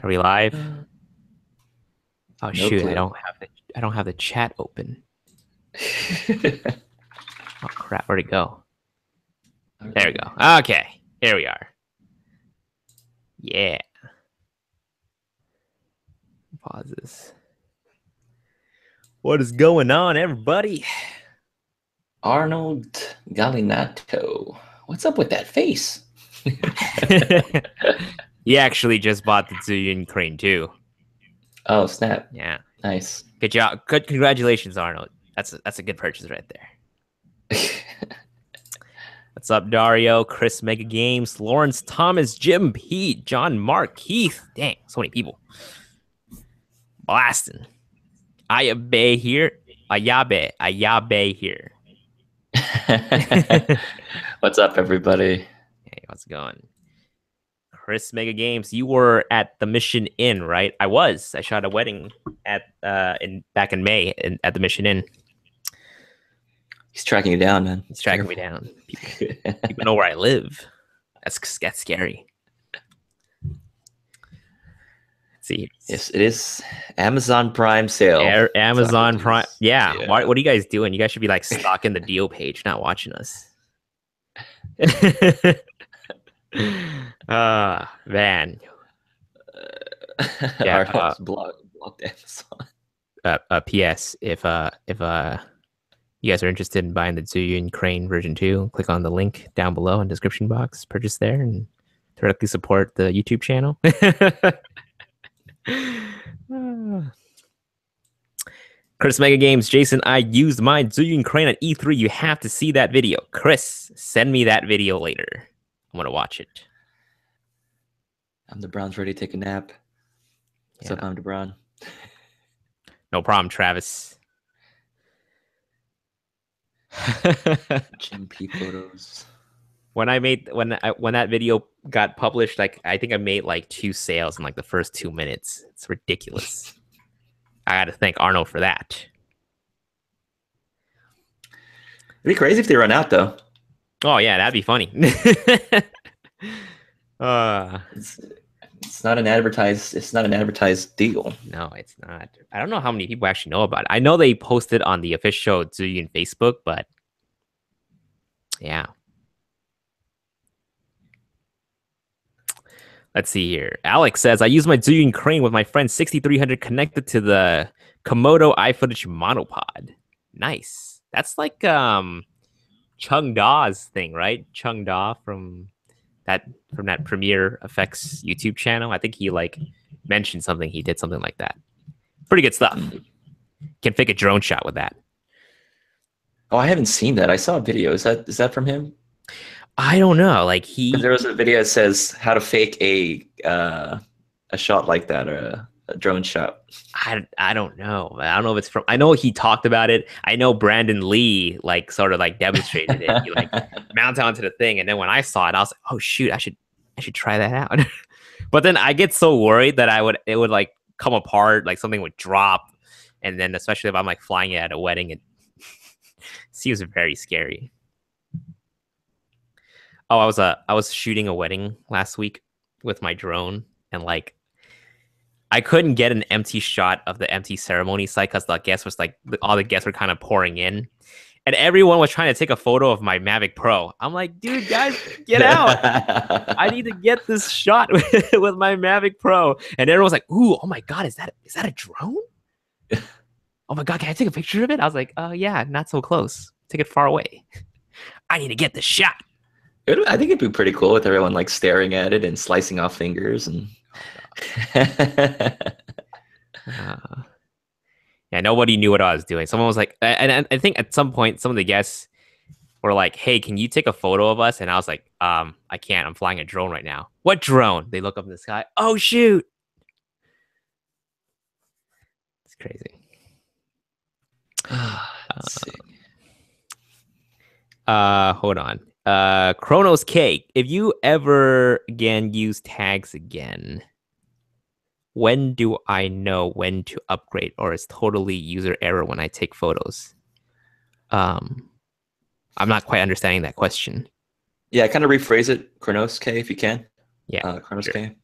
Are we live? Oh No shoot, clue. I don't have the chat open. Oh crap, where'd it go? There we Okay. go. Okay, here we are. Yeah. Pause this. What is going on, everybody? Arnold Gallinato. What's up with that face? He actually just bought the Zillion Crane too. Oh, snap. Yeah. Nice. Good job. Good congratulations, Arnold. That's a good purchase right there. What's up, Dario, Chris Mega Games, Lawrence Thomas, Jim Pete, John Mark, Keith. Dang, so many people. Blasting. Ayabe here. Ayabe here. Hey, What's up, everybody? how's it going? Chris Mega Games, you were at the Mission Inn, right? I was. I shot a wedding at in back in May at the Mission Inn. He's tracking you down, man. He's tracking me Careful. down. People know where I live. That's scary. Let's see. Yes, it is Amazon Prime sale. Amazon Prime. Yeah. Yeah. What are you guys doing? You guys should be like stuck in the deal page, not watching us. Man. Yeah. Arnold's blocked Amazon. P.S. If you guys are interested in buying the Zuyun Crane version 2, click on the link down below in the description box. Purchase there and directly support the YouTube channel. Chris Mega Games, Jason, I used my Zuyun Crane at E3. You have to see that video. Chris, send me that video later. I'm going to watch it. I'm the Browns ready to take a nap. What's up, I'm the Brown? No problem, Travis. Jim P photos. When that video got published, like I think I made like 2 sales in like the first 2 minutes. It's ridiculous. I got to thank Arnold for that. It'd be crazy if they run out, though. Oh yeah, that'd be funny. It's not an advertised. It's not an advertised deal. No, it's not. I don't know how many people actually know about it. I know they posted on the official Zuyun Facebook, but yeah. Let's see here. Alex says, I use my Zuyun Crane with my friend 6300 connected to the Komodo iFootage monopod. Nice. That's like Chung Da's thing, right? Chung Da from that Premiere Effects YouTube channel. I think he like mentioned something. He did something like that. Pretty good stuff. Can fake a drone shot with that. Oh, I haven't seen that. I saw a video. Is that from him? I don't know. Like There was a video that says how to fake a shot like that, or a drone shot. I don't know. I don't know if it's from. I know he talked about it. I know Brandon Lee like sort of like demonstrated it. He like mounted onto the thing, and then when I saw it, I was like, oh shoot, I should try that out. But then I get so worried that it would like come apart, like something would drop, and then especially if I'm like flying it at a wedding, it seems very scary. Oh, I was shooting a wedding last week with my drone, and like I couldn't get an empty shot of the empty ceremony site because the guests was like all the guests were kind of pouring in, and everyone was trying to take a photo of my Mavic Pro. I'm like, dude, guys, get out! I need to get this shot with my Mavic Pro, and everyone's like, ooh, oh my god, is that a drone? Oh my god, can I take a picture of it? I was like, yeah, not so close. Take it far away. I need to get the shot. I think it'd be pretty cool with everyone like staring at it and slicing off fingers and. Yeah, nobody knew what I was doing. Someone was like, and I think at some point, some of the guests were like, "Hey, can you take a photo of us?" And I was like, I can't. I'm flying a drone right now." What drone? They look up in the sky. Oh shoot! It's crazy. Hold on. Chronos Cake. If you ever again use tags again, when do I know when to upgrade, or is totally user error when I take photos? I'm not quite understanding that question. Yeah, kind of rephrase it, Chronos K, if you can. Yeah, Chronos sure. K.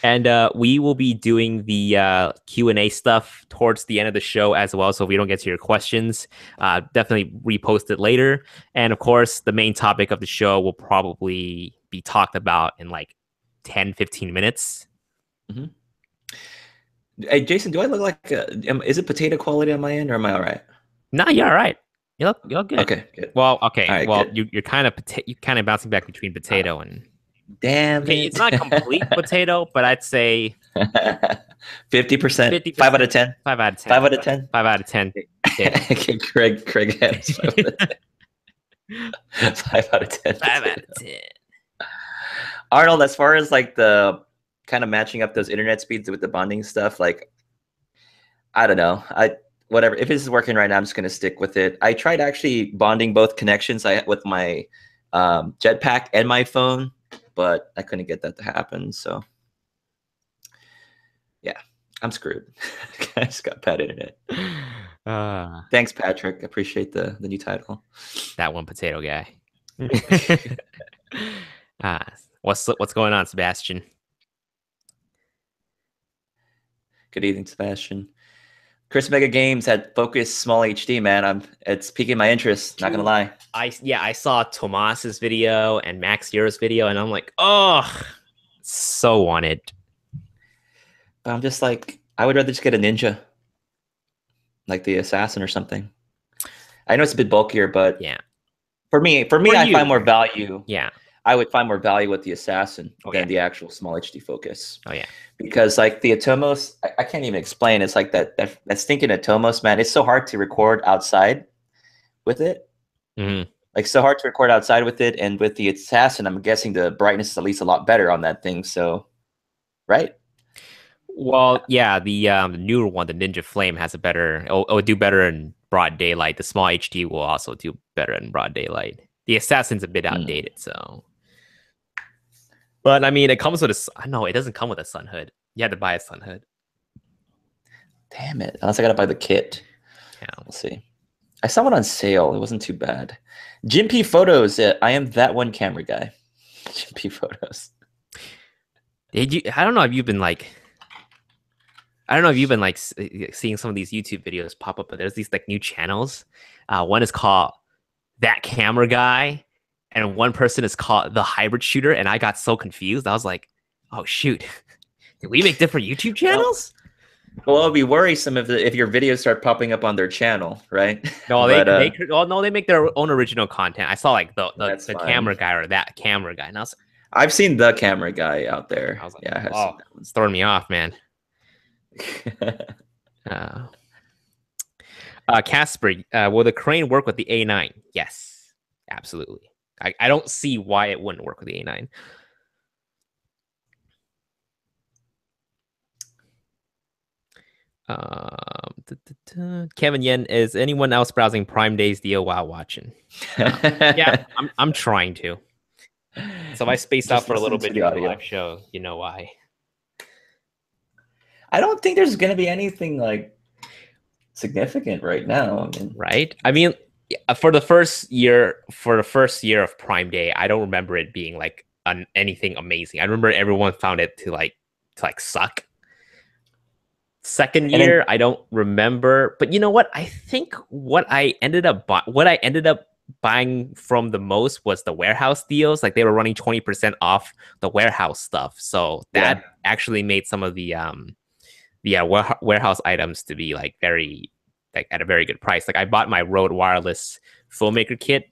And we will be doing the Q&A stuff towards the end of the show as well. So if we don't get to your questions, definitely repost it later. And of course, the main topic of the show will probably be talked about in like 10, 15 minutes. Mm-hmm. Hey, Jason, do I look like is it potato quality on my end, or am I all right? Nah, you're all right. You're good. Okay, good. Well, okay. All right, Well, good. you're kind of bouncing back between potato and Damn okay. it. It's not complete potato, but I'd say 50%, 5 out of 50%, 10. 5 out of 10, 5 out of 10. 5 out of 10 potato. Okay, Craig Adams, 5 out of 10. 5 out of 10. 5 out of 10. Arnold, as far as like the kind of matching up those internet speeds with the bonding stuff, like I don't know. Whatever. If this is working right now, I'm just gonna stick with it. I tried actually bonding both connections with my jetpack and my phone, but I couldn't get that to happen. So yeah, I'm screwed. I just got bad internet. Thanks, Patrick. Appreciate the new title. That one potato guy. What's going on, Sebastian? Good evening, Sebastian. Chris Mega Games had Focus Small HD, man. It's piquing my interest, not gonna lie. I saw Tomas's video and Max Euro's video, and I'm like, oh, so wanted. But I'm just like, I would rather just get a Ninja, like the Assassin or something. I know it's a bit bulkier, but yeah, for me, I find more value. Yeah, I would find more value with the Assassin than the actual Small HD Focus. Oh yeah, because like the Atomos, I can't even explain. It's like that stinking Atomos, man. It's so hard to record outside with it. Mm-hmm. Like so hard to record outside with it, and with the Assassin, I'm guessing the brightness is at least a lot better on that thing. So, right? Well, yeah, the newer one, the Ninja Flame, has a better. It'll do better in broad daylight. The Small HD will also do better in broad daylight. The Assassin's a bit outdated, so. But I mean, it comes with a. No, it doesn't come with a sun hood. You had to buy a sun hood. Damn it! Unless I gotta buy the kit. Yeah, we'll see. I saw one on sale. It wasn't too bad. Jim P Photos. I am that one camera guy. Jim P Photos. Did you? I don't know if you've been like. I don't know if you've been like seeing some of these YouTube videos pop up, but there's these like new channels. One is called That Camera Guy, and one person is called The Hybrid Shooter. And I got so confused. I was like, "Oh shoot, did we make different YouTube channels?" Well, it'll be worrisome if your videos start popping up on their channel, right? No, they make their own original content. I saw like the camera guy or That Camera Guy, and I've seen The Camera Guy out there. I was like, yeah, oh, it's throwing me off, man. Casper, will the crane work with the A9? Yes, absolutely. I don't see why it wouldn't work with the A9. Kevin Yen, is anyone else browsing Prime Days deal while watching? Yeah, I'm trying to. So if I spaced out for a little bit during the live show, you know why. I don't think there's going to be anything like significant right now. I mean, for the first year of Prime Day, I don't remember it being like anything amazing. I remember everyone found it to suck. Second year, I don't remember, but you know what? I think what I ended up buying from the most was the warehouse deals. Like they were running 20% off the warehouse stuff, so that actually made some of the warehouse items to be like very at a very good price. Like I bought my Rode Wireless FILMMAKER kit,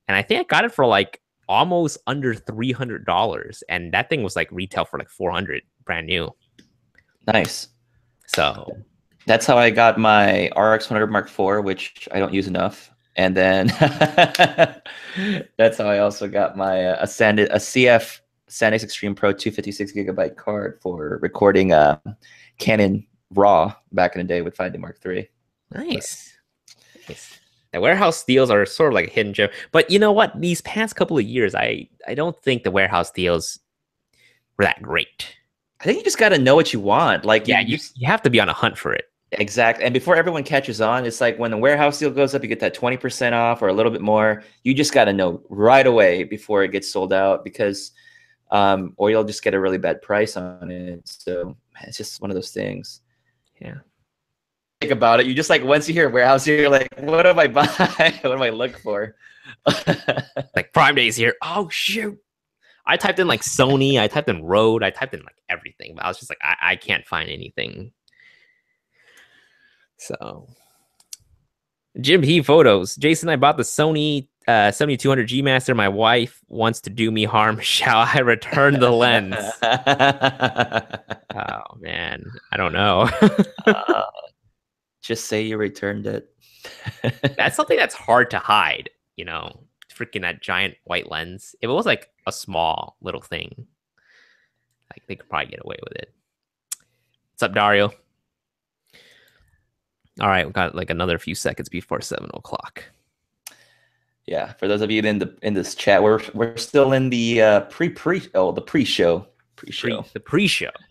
and I think I got it for like almost under $300, and that thing was like retail for like $400, brand new. Nice. So that's how I got my RX 100 Mark IV, which I don't use enough. And then that's how I also got my a CF SanDisk Extreme Pro 256 gigabyte card for recording Canon RAW back in the day with 5D Mark III. Nice. The warehouse deals are sort of like a hidden gem. But you know what? These past couple of years, I don't think the warehouse deals were that great. I think you just got to know what you want. Like, you have to be on a hunt for it. Exactly. And before everyone catches on, it's like when the warehouse deal goes up, you get that 20% off or a little bit more. You just got to know right away before it gets sold out, because or you'll just get a really bad price on it. So it's just one of those things. Yeah. Think about it. You just like once you hear warehouse, you're like, what do I buy? What do I look for? Like Prime Day's here. Oh shoot. I typed in like Sony, I typed in Rode, I typed in like everything, but I was just like, I can't find anything. So Jim P photos. Jason, I bought the Sony 7200 G Master. My wife wants to do me harm. Shall I return the lens? Oh man, I don't know. Just say you returned it. That's something that's hard to hide, you know. Freaking that giant white lens. If it was like a small little thing, like they could probably get away with it. What's up, Dario? All right, we got like another few seconds before 7 o'clock. Yeah, for those of you in this chat, we're still in the pre-show. The pre-show.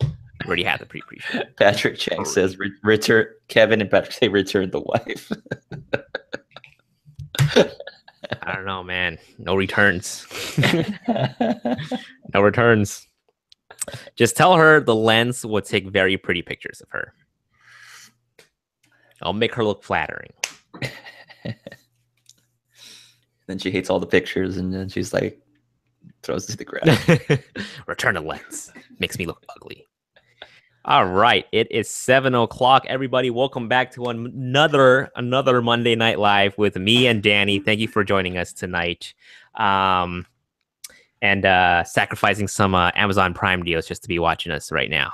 We already had the pre-show. Patrick Chang says return. Kevin and Patrick say return the wife. I don't know, man. No returns. No returns. Just tell her the lens will take very pretty pictures of her. I'll make her look flattering. Then she hates all the pictures, and then she's like, throws it to the ground. Return the lens. Makes me look ugly. All right, it is 7 o'clock. Everybody, welcome back to another Monday Night Live with me and Danny. Thank you for joining us tonight, and sacrificing some Amazon Prime deals just to be watching us right now.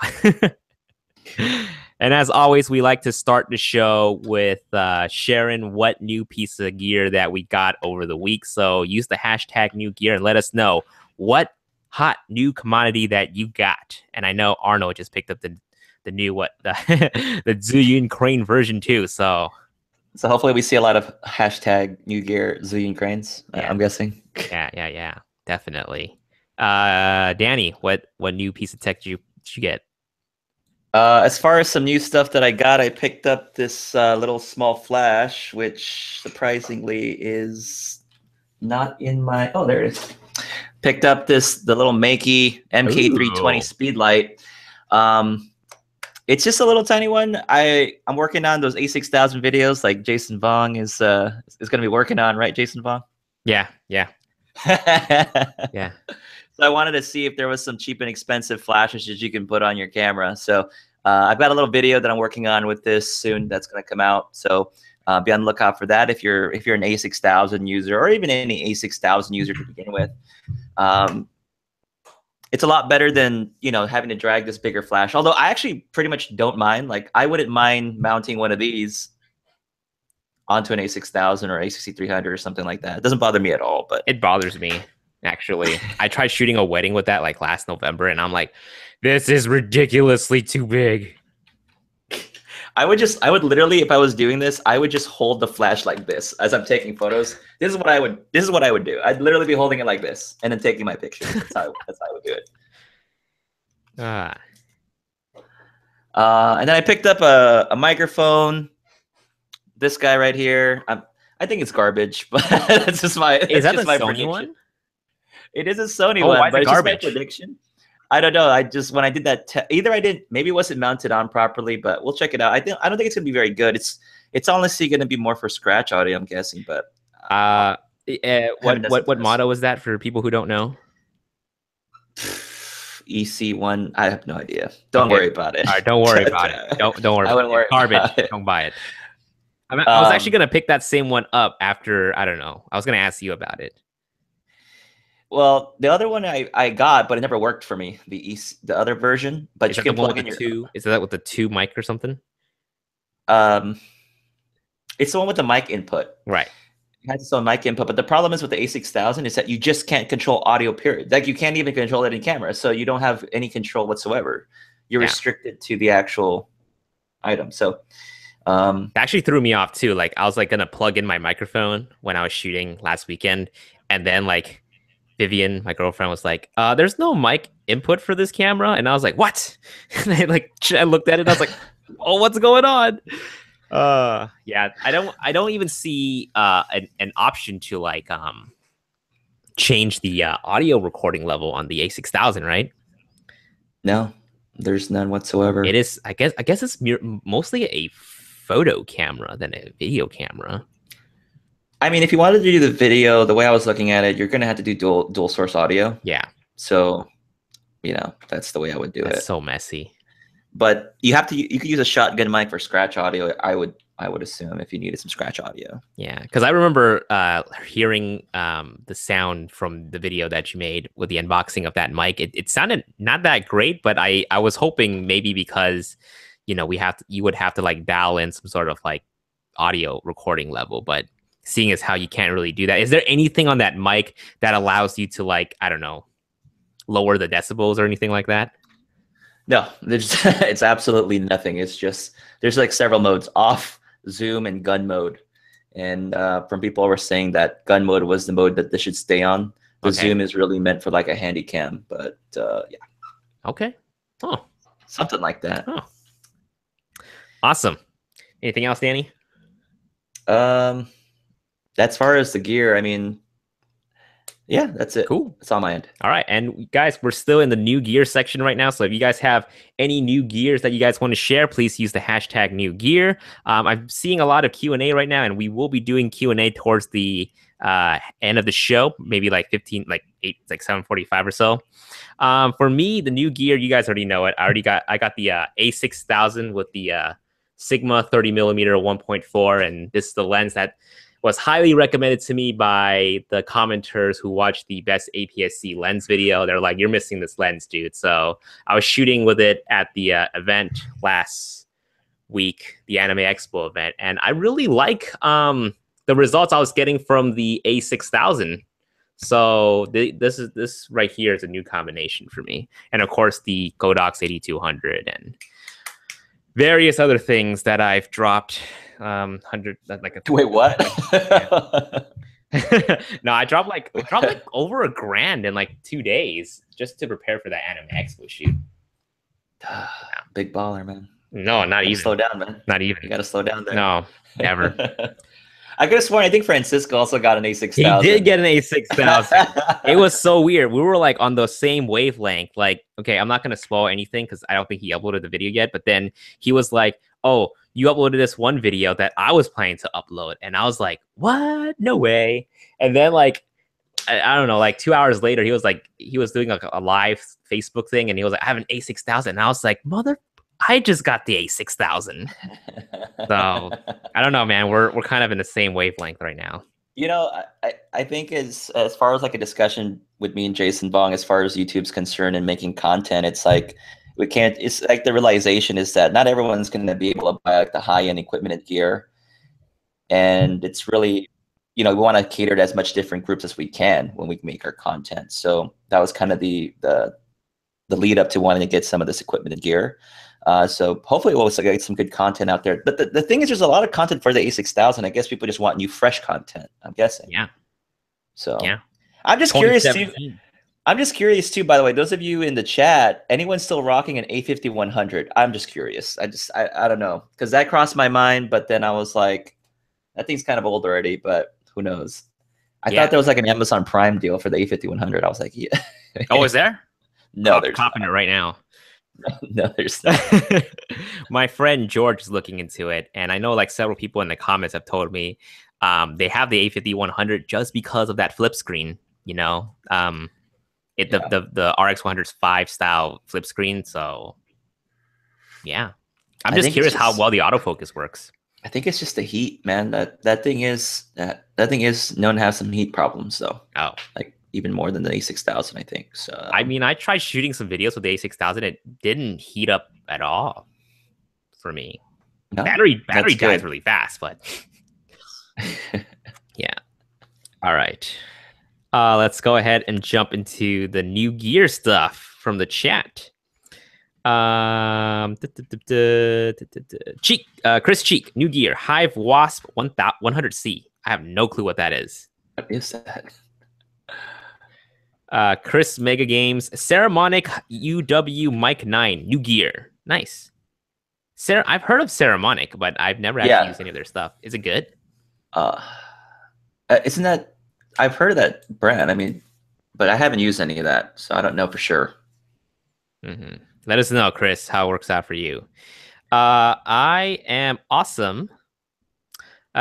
And as always, we like to start the show with sharing what new piece of gear that we got over the week. So use the hashtag new gear and let us know what hot new commodity that you got. And I know Arnold just picked up the new the Zhiyun crane version 2. So hopefully we see a lot of hashtag new gear Zhiyun cranes. Yeah. I'm guessing. Yeah, definitely. Danny, what new piece of tech did you get? As far as some new stuff that I got, I picked up this little small flash, which surprisingly is not in my. Oh, there it is. Picked up the little Makey MK320 Speedlight. It's just a little tiny one. I'm working on those A6000 videos, like Jason Vong is going to be working on, right, Jason Vong? Yeah. Yeah. So I wanted to see if there was some cheap and expensive flashes that you can put on your camera. So I've got a little video that I'm working on with this soon that's going to come out. So be on the lookout for that if you're an A6000 user or even any A6000 user to begin with. It's a lot better than, having to drag this bigger flash. Although I actually pretty much don't mind. Like I wouldn't mind mounting one of these onto an A6000 or A6300 or something like that. It doesn't bother me at all. But it bothers me. Actually, I tried shooting a wedding with that like last November, and I'm like, this is ridiculously too big. I would literally, if I was doing this, I would just hold the flash like this as I'm taking photos. This is what I would do. I'd literally be holding it like this and then taking my pictures. That's how I would do it. And then I picked up a microphone. This guy right here. I think it's garbage, but that's just my. Is that the my Sony prediction. one? It is a Sony one, why but it's it's just my garbage? prediction. I don't know. When I did that, either I didn't, maybe it wasn't mounted on properly, but we'll check it out. I don't think it's gonna be very good. It's honestly gonna be more for scratch audio, I'm guessing. But what motto is that for people who don't know? EC1. I have no idea. Don't worry about it. All right, don't worry about it. Don't worry. I wouldn't worry. Garbage. Don't buy it. I was actually gonna pick that same one up after. I don't know. I was gonna ask you about it. Well, the other one I got, but it never worked for me. The other version, but you can plug in your. Is that with the 2 mic or something? It's the one with the mic input. Right. It has its own mic input, but the problem is with the A6000 is that you just can't control audio. Period. Like you can't even control it in camera, so you don't have any control whatsoever. You're restricted to the actual item. So. It actually threw me off too. Like I was like gonna plug in my microphone when I was shooting last weekend, and then like Vivian, my girlfriend, was like, "There's no mic input for this camera," and I was like, "What?" And I looked at it, and I was like, "Oh, what's going on?" Yeah, I don't even see an option to like change the audio recording level on the A6000, right? No, there's none whatsoever. It is, I guess it's mostly a photo camera than a video camera. I mean, if you wanted to do the video, the way I was looking at it, you're gonna have to do dual source audio. Yeah, So, that's the way I would do that's it. so messy. But you could use a shotgun mic for scratch audio. I would assume if you needed some scratch audio. Yeah, because I remember hearing the sound from the video that you made with the unboxing of that mic. It sounded not that great, but I was hoping maybe because you would have to like dial in some sort of like audio recording level, but seeing as how you can't really do that, is there anything on that mic that allows you to, like, I don't know, lower the decibels or anything like that? No, it's absolutely nothing. It's just there's like several modes: off, zoom, and gun mode. And from people were saying that gun mode was the mode that this should stay on. The Okay. zoom is really meant for like a handy cam, but yeah. Okay. Oh, something like that. Oh, awesome. Anything else, Danny? As far as the gear, I mean, yeah, that's it. Cool. That's on my end. All right. And guys, we're still in the new gear section right now. So if you guys have any new gears that you guys want to share, please use the hashtag new gear. I'm seeing a lot of Q&A right now, and we will be doing Q&A towards the end of the show, maybe like 15, like 8, like 7:45 or so. For me, the new gear, you guys already know it. I got the A6000 with the Sigma 30mm 1.4, and this is the lens that was highly recommended to me by the commenters who watched the best APS-C lens video. They're like, you're missing this lens, dude. So I was shooting with it at the event last week, the Anime Expo event, and I really like the results I was getting from the A6000. So this right here is a new combination for me. And of course, the Godox 8200 and various other things that I've dropped. 100 like a Wait, what? No, I dropped like over $1,000 in like 2 days just to prepare for that Anime Expo shoot. Big baller, man. No, not even. Slow down, man. Not even. You gotta slow down there. No, never. I could have sworn. I think Francisco also got an A6000. He did get an A6000. It was so weird. We were like on the same wavelength. Like, okay, I'm not gonna spoil anything because I don't think he uploaded the video yet. But then he was like, "Oh, you uploaded this one video that I was planning to upload," and I was like, "What? No way!" And then like, I don't know, like 2 hours later, he was doing like a live Facebook thing, and he was like, "I have an A6000," and I was like, "Mother." I just got the A6000. So I don't know, man. We're kind of in the same wavelength right now. I think as far as like a discussion with me and Jason Vong, as far as YouTube's concerned and making content, it's like it's like the realization is that not everyone's going to be able to buy like the high-end equipment and gear. And it's really, we want to cater to as much different groups as we can when we make our content. So that was kind of the lead up to wanting to get some of this equipment and gear. So hopefully we'll also get some good content out there. But the thing is, there's a lot of content for the A6000. I guess people just want new, fresh content, I'm guessing. Yeah. So yeah. I'm just curious too. I'm just curious too, by the way, those of you in the chat, anyone still rocking an A5100? I'm just curious. I don't know. Because that crossed my mind, but then I was like, that thing's kind of old already, but who knows? I thought there was like an Amazon Prime deal for the A5100. I was like, yeah. Oh, is there? No, there's copping it right now. No, there's not. My friend George is looking into it, and I know like several people in the comments have told me they have the A5100 just because of that flip screen. The RX100's 5 style flip screen. So yeah, I'm just curious how well the autofocus works. I think it's just the heat, man. That thing is known to have some heat problems, though. Oh, like even more than the A6000, I think. So I mean, I tried shooting some videos with the A6000. It didn't heat up at all for me. No, battery dies really fast, but yeah. All right. Let's go ahead and jump into the new gear stuff from the chat. Cheek, Chris Cheek, new gear, Hive Wasp 100C. I have no clue what that is. What is that? Chris Mega Games, Ceremonic UW Mic 9, new gear. Nice. I've heard of Ceremonic, but I've never actually used any of their stuff. Is it good? Isn't that? I've heard of that brand. I mean, but I haven't used any of that, so I don't know for sure. Let us know, Chris, how it works out for you. I am awesome.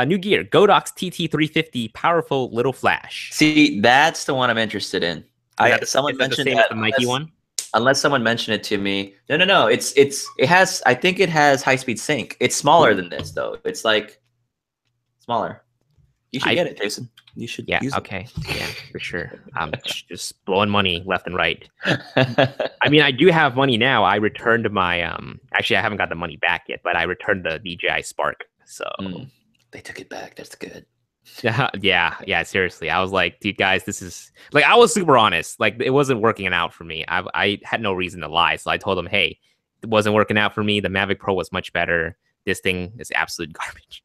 New gear, Godox TT350, powerful little flash. See, that's the one I'm interested in. Someone Is that the mentioned same as that the Mikey one? unless someone mentioned it to me. No. It has. I think it has high speed sync. It's smaller than this though. It's like smaller. You should I get it, Jason. You should Yeah, use okay. Yeah, for sure. I'm just blowing money left and right. it. I mean, I do have money now. I returned my actually I haven't got the money back yet, but I returned the DJI Spark. So They took it back. That's good. yeah, seriously. I was like, dude guys, this is like I was super honest. Like it wasn't working out for me. I had no reason to lie. So I told them, hey, it wasn't working out for me. The Mavic Pro was much better. This thing is absolute garbage.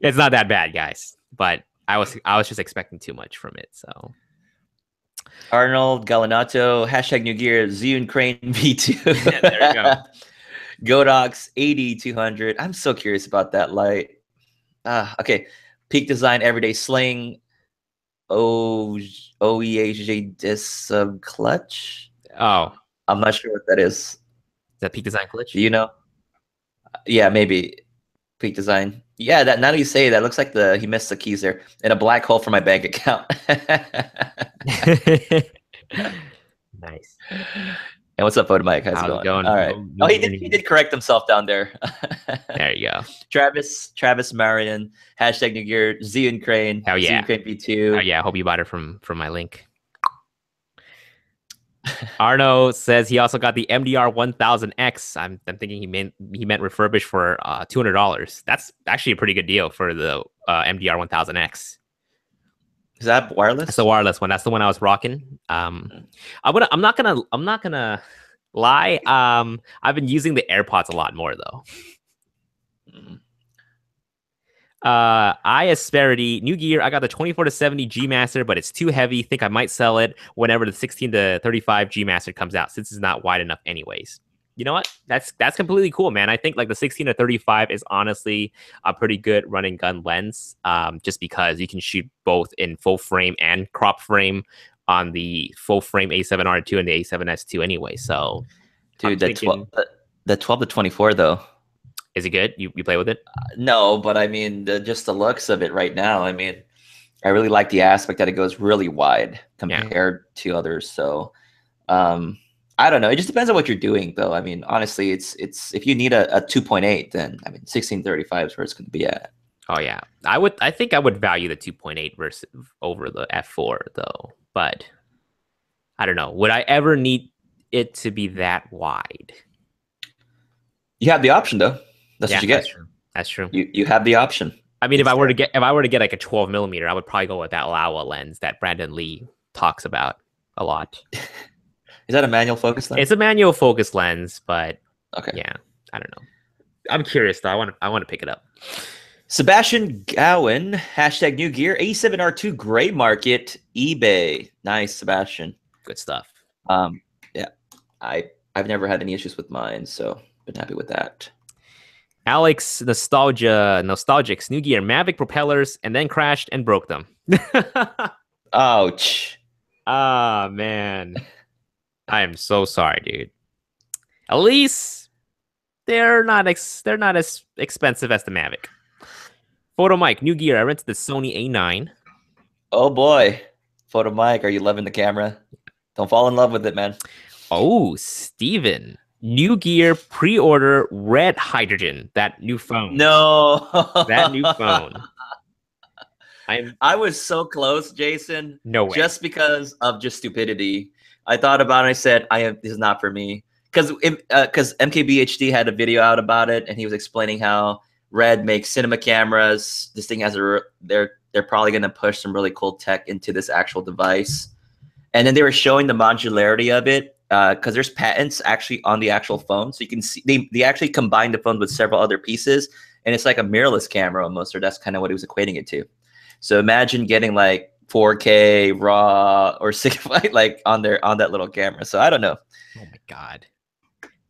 It's not that bad, guys. But I was just expecting too much from it. So Arnold Galanato, hashtag New Gear, Zune Crane V2. there you go. Godox 8200. I'm so curious about that light. Okay. Peak Design Everyday Sling. OEAJ Disc Clutch. Oh, I'm not sure what that is. Is that Peak Design glitch? Do you know? Yeah, maybe. Peak Design. Yeah, that now that you say that, looks like he missed the keys there. And a black hole for my bank account. Nice. And what's up, Photo Mike? How's it going? All right. He did correct himself down there. There you go. Travis Marion, hashtag New Gear, Zion Crane. Hell yeah. Zion Crane V2. Oh yeah, I hope you bought it from my link. Arno says he also got the MDR 1000X. I'm thinking he meant refurbished for $200. That's actually a pretty good deal for the MDR 1000X. Is that wireless? That's the wireless one. That's the one I was rocking. I'm not gonna lie. I've been using the AirPods a lot more though. Asperity, New Gear. I got the 24 to 70 G Master, but it's too heavy. Think I might sell it whenever the 16 to 35 G Master comes out, since it's not wide enough anyways. You know what? That's completely cool, man. I think like the 16 to 35 is honestly a pretty good run and gun lens, just because you can shoot both in full frame and crop frame on the full frame A7R2 and the A7S2 anyway. So, dude, the 12 to 24 though. Is it good? You play with it? No, but I mean, just the looks of it right now. I mean, I really like the aspect that it goes really wide compared to others. So, I don't know. It just depends on what you're doing, though. I mean, honestly, it's if you need a 2.8, then I mean, 1635 is where it's going to be at. Oh yeah, I think I would value the 2.8 versus over the F4 though. But I don't know. Would I ever need it to be that wide? You have the option though. That's what you get. That's true. You have the option. I mean, if I were to get like a 12 millimeter, I would probably go with that Laowa lens that Brandon Lee talks about a lot. Is that a manual focus lens? It's a manual focus lens, but okay. Yeah, I don't know. I'm curious though. I want to pick it up. Sebastian Gowan, hashtag New Gear, A7R2 gray market, eBay. Nice, Sebastian. Good stuff. Yeah, I've never had any issues with mine, so been happy with that. Alex Nostalgics, New Gear, Mavic propellers, and then crashed and broke them. Ouch. Ah, man. I am so sorry, dude. At least they're not as expensive as the Mavic. Photo Mike, New Gear, I rented the Sony A9. Oh boy. Photo Mike, are you loving the camera? Don't fall in love with it, man. Oh, Steven. New Gear pre-order red hydrogen, that new phone. No. That new phone. I was so close, Jason. No way. Just because of just stupidity. I thought about it. I said, this is not for me. Because MKBHD had a video out about it, and he was explaining how Red makes cinema cameras. This thing has they're probably going to push some really cool tech into this actual device. And then they were showing the modularity of it. Because there's patents actually on the actual phone, so you can see they actually combine the phone with several other pieces, and it's like a mirrorless camera almost, or that's kind of what he was equating it to. So imagine getting like 4K RAW or 6 like on that little camera. So I don't know. Oh my god.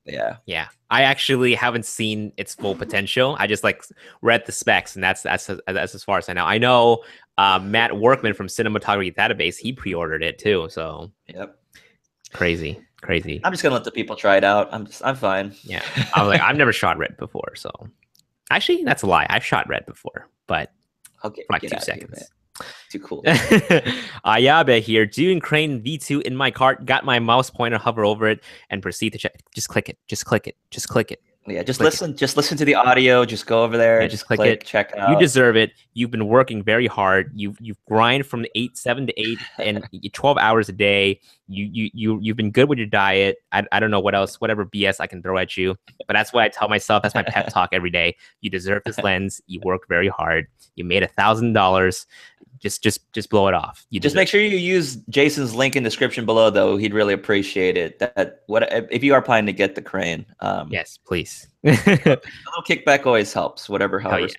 Yeah, I actually haven't seen its full potential. I just like read the specs, and that's as far as I know. I know Matt Workman from Cinematography Database, he pre-ordered it too. So Yep. crazy, crazy. I'm just gonna let the people try it out. I'm fine. Yeah, I was like, I've never shot red before, so actually, that's a lie. I've shot red before, but Okay, for like get 2 out of here, man. seconds. Too cool. Ayabe here, doing Crane V2 in my cart, got my mouse pointer, hover over it, and proceed to check. Just click it. Just click it. Just click it. Yeah, just Click it. listen. Just listen to the audio. Just go over there. Yeah, Just click click. it. Check it You out. deserve it. You've been working very hard. You've grind from 7 to 8 and 12 hours a day. You've been good with your diet. I don't know what else, whatever BS I can throw at you. But that's why I tell myself, that's my pep talk every day. You deserve this lens. You worked very hard. You made $1,000. Just blow it off. You Just make sure you use Jason's link in the description below, though. He'd really appreciate it. That what if you are planning to get the crane? Yes, please. A little kickback always helps. Whatever, Hell however. yeah.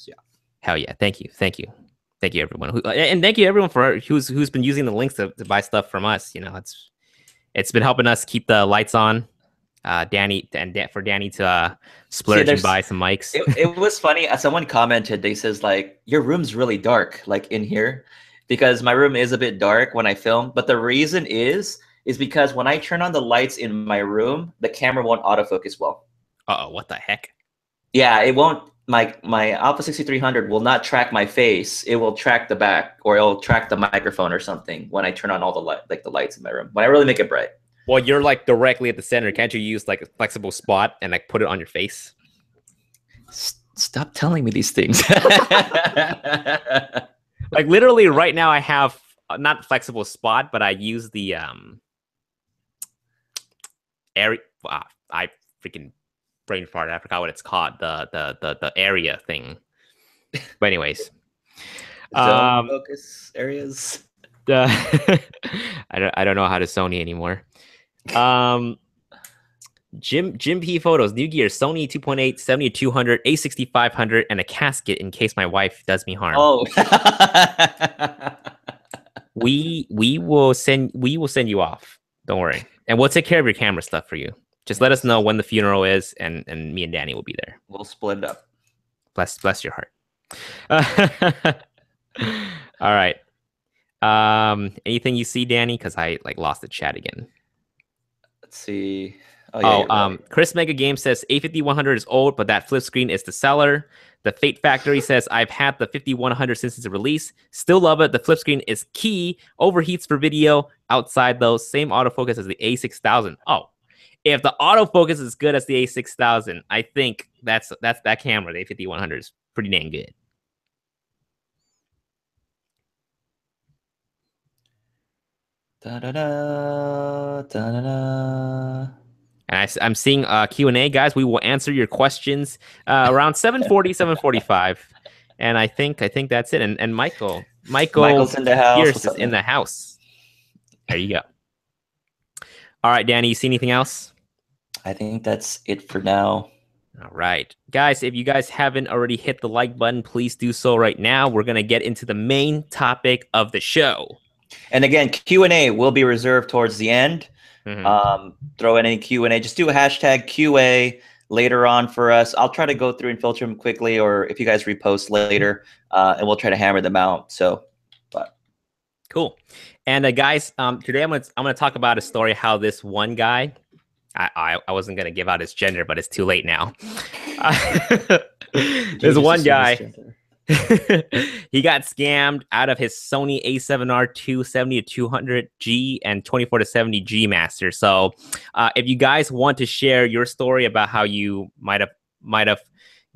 Yeah. Hell yeah. Thank you. Thank you. Thank you, everyone. And thank you, everyone, for who's been using the links to buy stuff from us. You know, it's been helping us keep the lights on. Danny for Danny to splurge and buy some mics. It was funny. Someone commented. They says like, your room's really dark, like in here, because my room is a bit dark when I film. But the reason is because when I turn on the lights in my room, the camera won't autofocus well. Uh-oh, what the heck? Yeah, it won't. My Alpha 6300 will not track my face. It will track the back, or it'll track the microphone or something when I turn on all the lights in my room. When I really make it bright. Well, you're like directly at the center. Can't you use like a flexible spot and like put it on your face? Stop telling me these things. Like literally right now I have not flexible spot, but I use the area. I freaking brain fart. I forgot what it's called. The area thing. But anyways, zone focus areas. I don't know how to Sony anymore. Jim P photos, new gear, Sony 2.8, 70-200, A6500, and a casket in case my wife does me harm. Oh, we will send you off. Don't worry, and we'll take care of your camera stuff for you. Just let us know when the funeral is, and me and Danny will be there. We'll split it up. Bless your heart. All right. Anything you see, Danny? Because I like lost the chat again. Let's see. Oh, yeah, Chris Mega Game says A5100 is old, but that flip screen is the seller. The Fate Factory says I've had the 5100 since its release. Still love it. The flip screen is key. Overheats for video. Outside though, same autofocus as the A6000. Oh, if the autofocus is as good as the A6000, I think that's that camera, the A5100 is pretty dang good. Da-da-da, da-da-da. And I'm seeing Q&A, guys. We will answer your questions around 7:40, 7:45. And I think that's it. And Michael's in the house. Pierce is in the house. There you go. All right, Danny, you see anything else? I think that's it for now. All right. Guys, if you guys haven't already hit the like button, please do so right now. We're going to get into the main topic of the show. And again, Q&A will be reserved towards the end. Throw in any Q&A. Just do a hashtag QA later on for us. I'll try to go through and filter them quickly, or if you guys repost later, and we'll try to hammer them out. So, but cool. And guys, today I'm gonna talk about a story how this one guy, I wasn't gonna give out his gender, but it's too late now. There's one guy. He got scammed out of his Sony a7R 270-200G and 24-70G master. So if you guys want to share your story about how you might have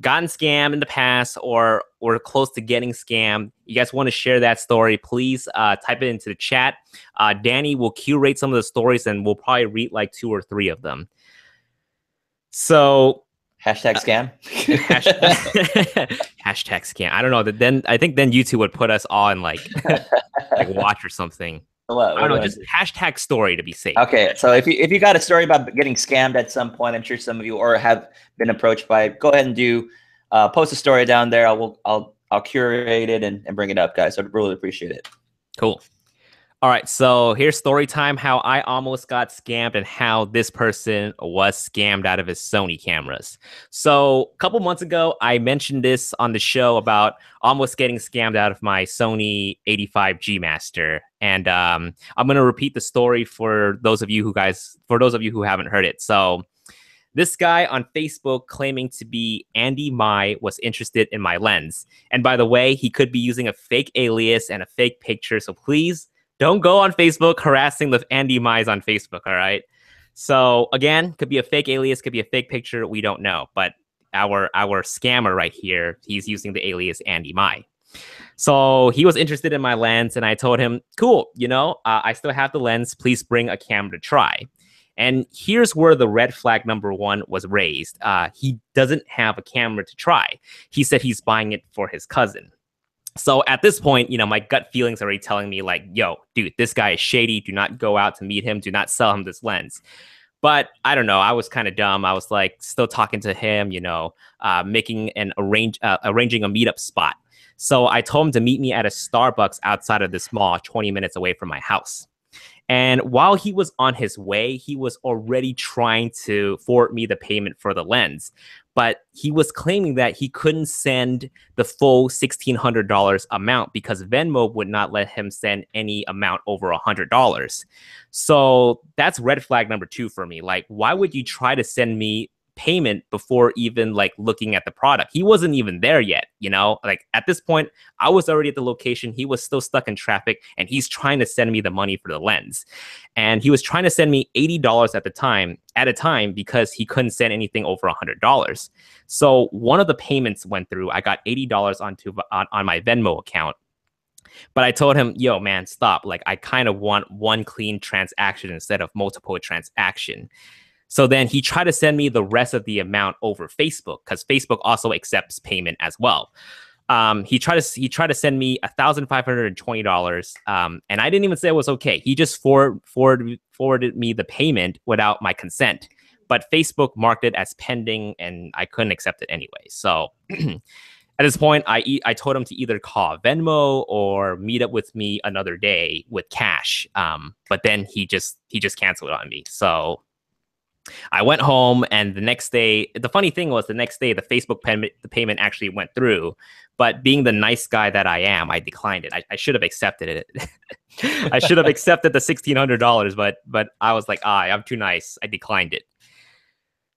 gotten scammed in the past or close to getting scammed, you guys want to share that story, please type it into the chat. Danny will curate some of the stories and we'll probably read like 2 or 3 of them. So hashtag scam. Hashtag scam. I don't know. Then I think then YouTube would put us on like watch or something. I don't know. Just hashtag story to be safe. Okay, so if you got a story about getting scammed at some point, I'm sure some of you or have been approached by it, go ahead and post a story down there. I'll curate it and bring it up, guys. I'd really appreciate it. Cool. All right, so here's story time how I almost got scammed and how this person was scammed out of his Sony cameras. So, a couple months ago, I mentioned this on the show about almost getting scammed out of my Sony 85 G Master. And I'm going to repeat the story for those of you who haven't heard it. So, this guy on Facebook claiming to be Andy Mai was interested in my lens. And by the way, he could be using a fake alias and a fake picture. So please don't go on Facebook harassing the Andy Mai's on Facebook, all right? So again, could be a fake alias, could be a fake picture. We don't know. But our scammer right here, he's using the alias Andy Mai. So he was interested in my lens, and I told him, cool, I still have the lens. Please bring a camera to try. And here's where the red flag number one was raised. He doesn't have a camera to try. He said he's buying it for his cousin. So at this point, my gut feelings are already telling me like, yo, dude, this guy is shady. Do not go out to meet him. Do not sell him this lens. But I don't know. I was kind of dumb. I was like still talking to him, arranging a meetup spot. So I told him to meet me at a Starbucks outside of this mall, 20 minutes away from my house. And while he was on his way, he was already trying to forward me the payment for the lens. But he was claiming that he couldn't send the full $1,600 amount because Venmo would not let him send any amount over $100. So that's red flag number two for me. Like, why would you try to send me payment before even like looking at the product? He wasn't even there yet, like at this point I was already at the location. He was still stuck in traffic and he's trying to send me the money for the lens, and he was trying to send me $80 at a time because he couldn't send anything over $100. So one of the payments went through. I got $80 on my Venmo account. But I told him, yo, man, stop. Like, I kind of want one clean transaction instead of multiple transaction. So then he tried to send me the rest of the amount over Facebook because Facebook also accepts payment as well. He tried to send me $1,520, and I didn't even say it was okay. He just forwarded me the payment without my consent. But Facebook marked it as pending, and I couldn't accept it anyway. So at this point, I told him to either call Venmo or meet up with me another day with cash. But then he just canceled on me. So I went home, and the next day, the funny thing was the next day, the Facebook payment actually went through. But being the nice guy that I am, I declined it. I should have accepted it. I should have accepted the $1,600, but I was like, I'm too nice. I declined it.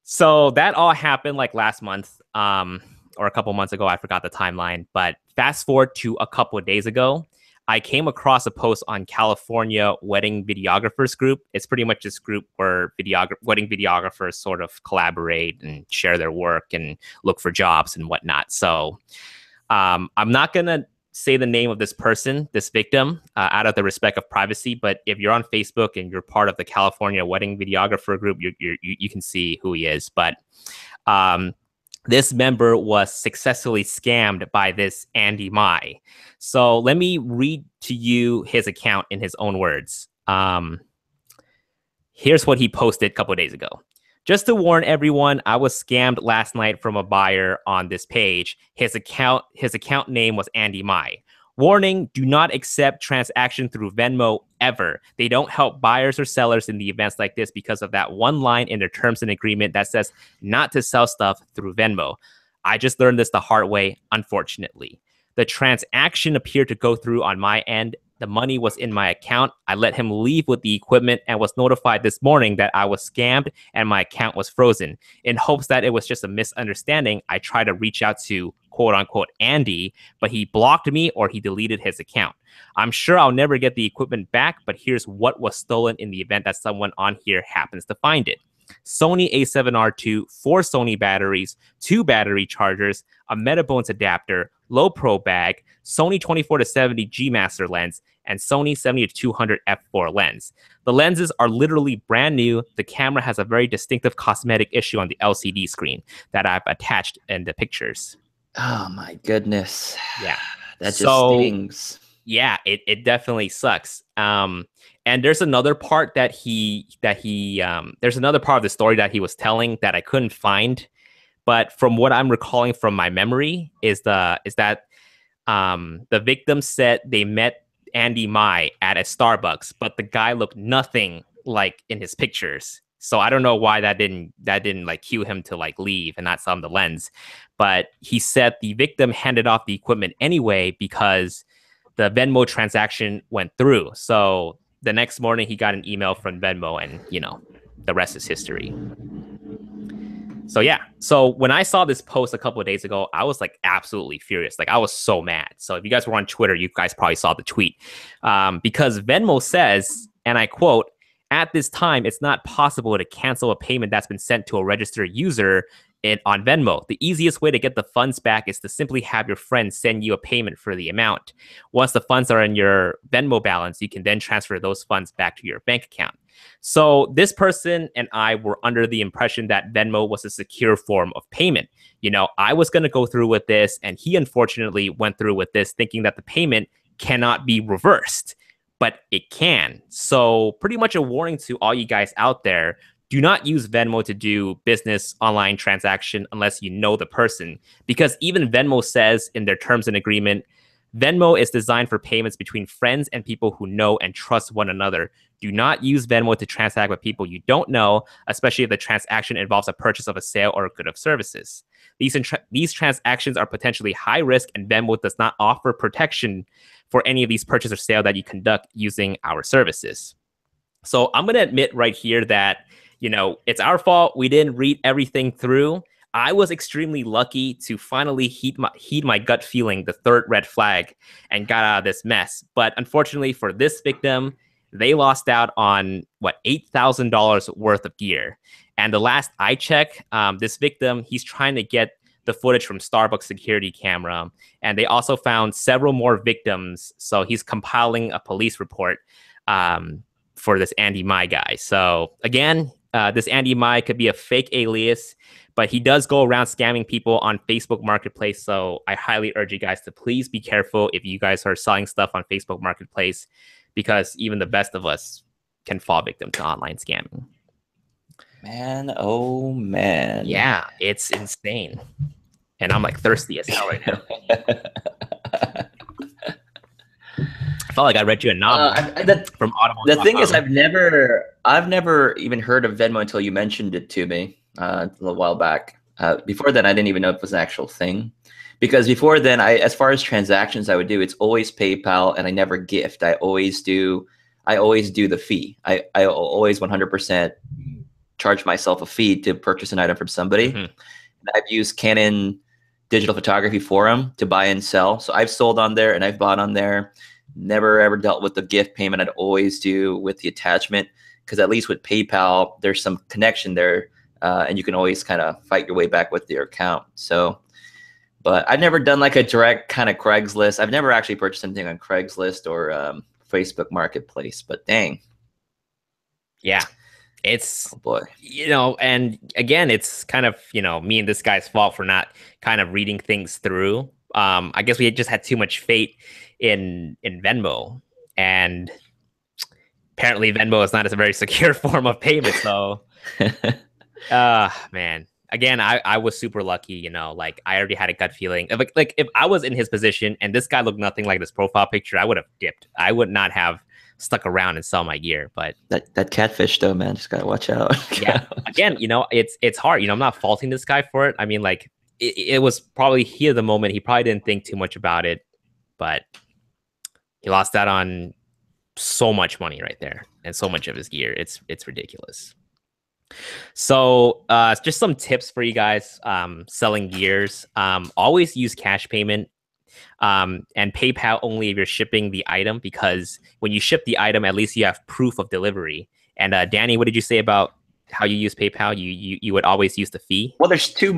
So that all happened like last month, or a couple months ago. I forgot the timeline. But fast forward to a couple of days ago, I came across a post on California Wedding Videographers Group. It's pretty much this group where wedding videographers sort of collaborate and share their work and look for jobs and whatnot. So I'm not going to say the name of this person, this victim, out of the respect of privacy. But if you're on Facebook and you're part of the California Wedding Videographer Group, you can see who he is. But this member was successfully scammed by this Andy Mai. So let me read to you his account in his own words. Here's what he posted a couple of days ago. Just to warn everyone, I was scammed last night from a buyer on this page. His account name was Andy Mai. Warning, do not accept transaction through Venmo ever. They don't help buyers or sellers in the events like this because of that one line in their terms and agreement that says not to sell stuff through Venmo. I just learned this the hard way, unfortunately. The transaction appeared to go through on my end. The money was in my account. I let him leave with the equipment and was notified this morning that I was scammed and my account was frozen. In hopes that it was just a misunderstanding, I tried to reach out to quote unquote Andy, but he blocked me or he deleted his account. I'm sure I'll never get the equipment back, but here's what was stolen in the event that someone on here happens to find it. Sony a7R II, 4 Sony batteries, 2 battery chargers, a Metabones adapter, low pro bag, Sony 24-70 G Master lens, and Sony 70-200 f4 lens. The lenses are literally brand new. The camera has a very distinctive cosmetic issue on the LCD screen that I've attached in the pictures. Oh my goodness. Yeah. That just stings. Yeah, it definitely sucks. And there's another part there's another part of the story that he was telling that I couldn't find. But from what I'm recalling from my memory is that the victim said they met Andy Mai at a Starbucks, but the guy looked nothing like in his pictures. So I don't know why that didn't like cue him to like leave and not sell him the lens. But he said the victim handed off the equipment anyway because the Venmo transaction went through. So the next morning he got an email from Venmo, and the rest is history. So yeah, so when I saw this post a couple of days ago, I was like absolutely furious. Like I was so mad. So if you guys were on Twitter, you guys probably saw the tweet, because Venmo says, and I quote, "At this time, it's not possible to cancel a payment that's been sent to a registered user on Venmo. The easiest way to get the funds back is to simply have your friend send you a payment for the amount. Once the funds are in your Venmo balance, you can then transfer those funds back to your bank account." So this person and I were under the impression that Venmo was a secure form of payment. I was going to go through with this, and he unfortunately went through with this thinking that the payment cannot be reversed, but it can. So pretty much a warning to all you guys out there: do not use Venmo to do business online transaction unless you know the person, because even Venmo says in their terms and agreement, Venmo is designed for payments between friends and people who know and trust one another. Do not use Venmo to transact with people you don't know, especially if the transaction involves a purchase of a sale or a good of services. These transactions are potentially high risk, and Venmo does not offer protection for any of these purchase or sale that you conduct using our services. So I'm going to admit right here that, it's our fault. We didn't read everything through. I was extremely lucky to finally heed my gut feeling, the third red flag, and got out of this mess. But unfortunately for this victim, they lost out on $8,000 worth of gear. And the last I checked, this victim, he's trying to get the footage from Starbucks security camera, and they also found several more victims. So he's compiling a police report for this Andy Mai guy. So again, this Andy Mai could be a fake alias, but he does go around scamming people on Facebook Marketplace. So I highly urge you guys to please be careful if you guys are selling stuff on Facebook Marketplace, because even the best of us can fall victim to online scamming. Man, oh man. Yeah, it's insane. And I'm like thirsty as hell right now. I felt like I read you a novel from Audible. The thing is, I've never even heard of Venmo until you mentioned it to me a little while back. Before then, I didn't even know it was an actual thing. Because before then, as far as transactions I would do, it's always PayPal, and I never gift. I always do the fee. I always 100% charge myself a fee to purchase an item from somebody. Mm-hmm. And I've used Canon Digital Photography Forum to buy and sell. So I've sold on there and I've bought on there. Never ever dealt with the gift payment. I'd always do with the attachment, because at least with PayPal, there's some connection there, and you can always kind of fight your way back with your account. So, but I've never done like a direct kind of Craigslist. I've never actually purchased anything on Craigslist or Facebook Marketplace, but dang. Yeah. It's, oh boy, and again, it's kind of, me and this guy's fault for not kind of reading things through. I guess we just had too much faith in Venmo, and apparently Venmo is not a very secure form of payment. So, man, again, I was super lucky, like I already had a gut feeling. Like if I was in his position and this guy looked nothing like this profile picture, I would have dipped. I would not have stuck around and sell my gear. But that catfish though, man, just gotta watch out. Yeah, again, it's hard. I'm not faulting this guy for it. I mean, like it was probably here the moment. He probably didn't think too much about it, but he lost out on so much money right there and so much of his gear. It's ridiculous. So just some tips for you guys selling gears. Always use cash payment. And PayPal only if you're shipping the item, because when you ship the item, at least you have proof of delivery. And Danny, what did you say about how you use PayPal? You would always use the fee? Well, there's two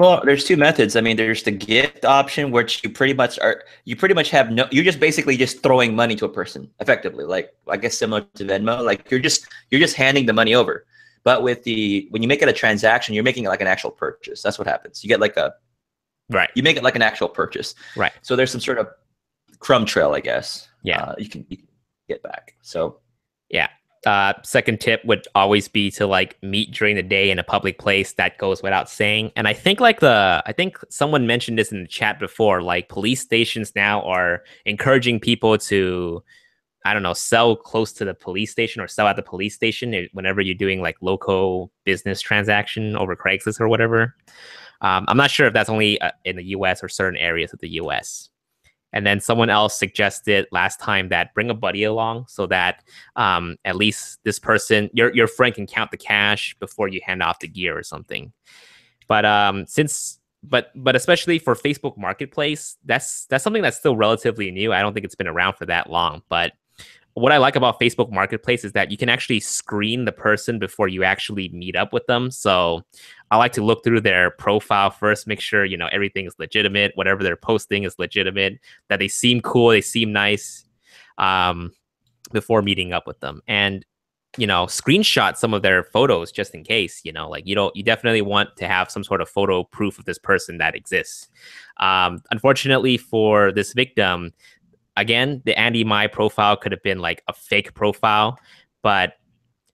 methods. I mean, there's the gift option, which you pretty much have you're just basically just throwing money to a person effectively, like I guess similar to Venmo. Like you're just handing the money over. But when you make it a transaction, you're making it like an actual purchase. That's what happens. You get like right. You make it like an actual purchase. Right. So there's some sort of crumb trail, I guess. Yeah. You can get back. So yeah. Second tip would always be to like meet during the day in a public place. That goes without saying. And I think I think someone mentioned this in the chat before, like police stations now are encouraging people to I don't know, sell close to the police station or sell at the police station whenever you're doing like local business transaction over Craigslist or whatever. I'm not sure if that's only in the US or certain areas of the US. And then someone else suggested last time that bring a buddy along so that at least this person, your friend, can count the cash before you hand off the gear or something. But but especially for Facebook Marketplace, that's something that's still relatively new. I don't think it's been around for that long. But what I like about Facebook Marketplace is that you can actually screen the person before you actually meet up with them. So I like to look through their profile first, make sure, everything is legitimate, whatever they're posting is legitimate, that they seem cool, they seem nice, before meeting up with them. And screenshot some of their photos just in case. Like you definitely want to have some sort of photo proof of this person that exists. Unfortunately for this victim, again, the Andy Mai profile could have been like a fake profile, but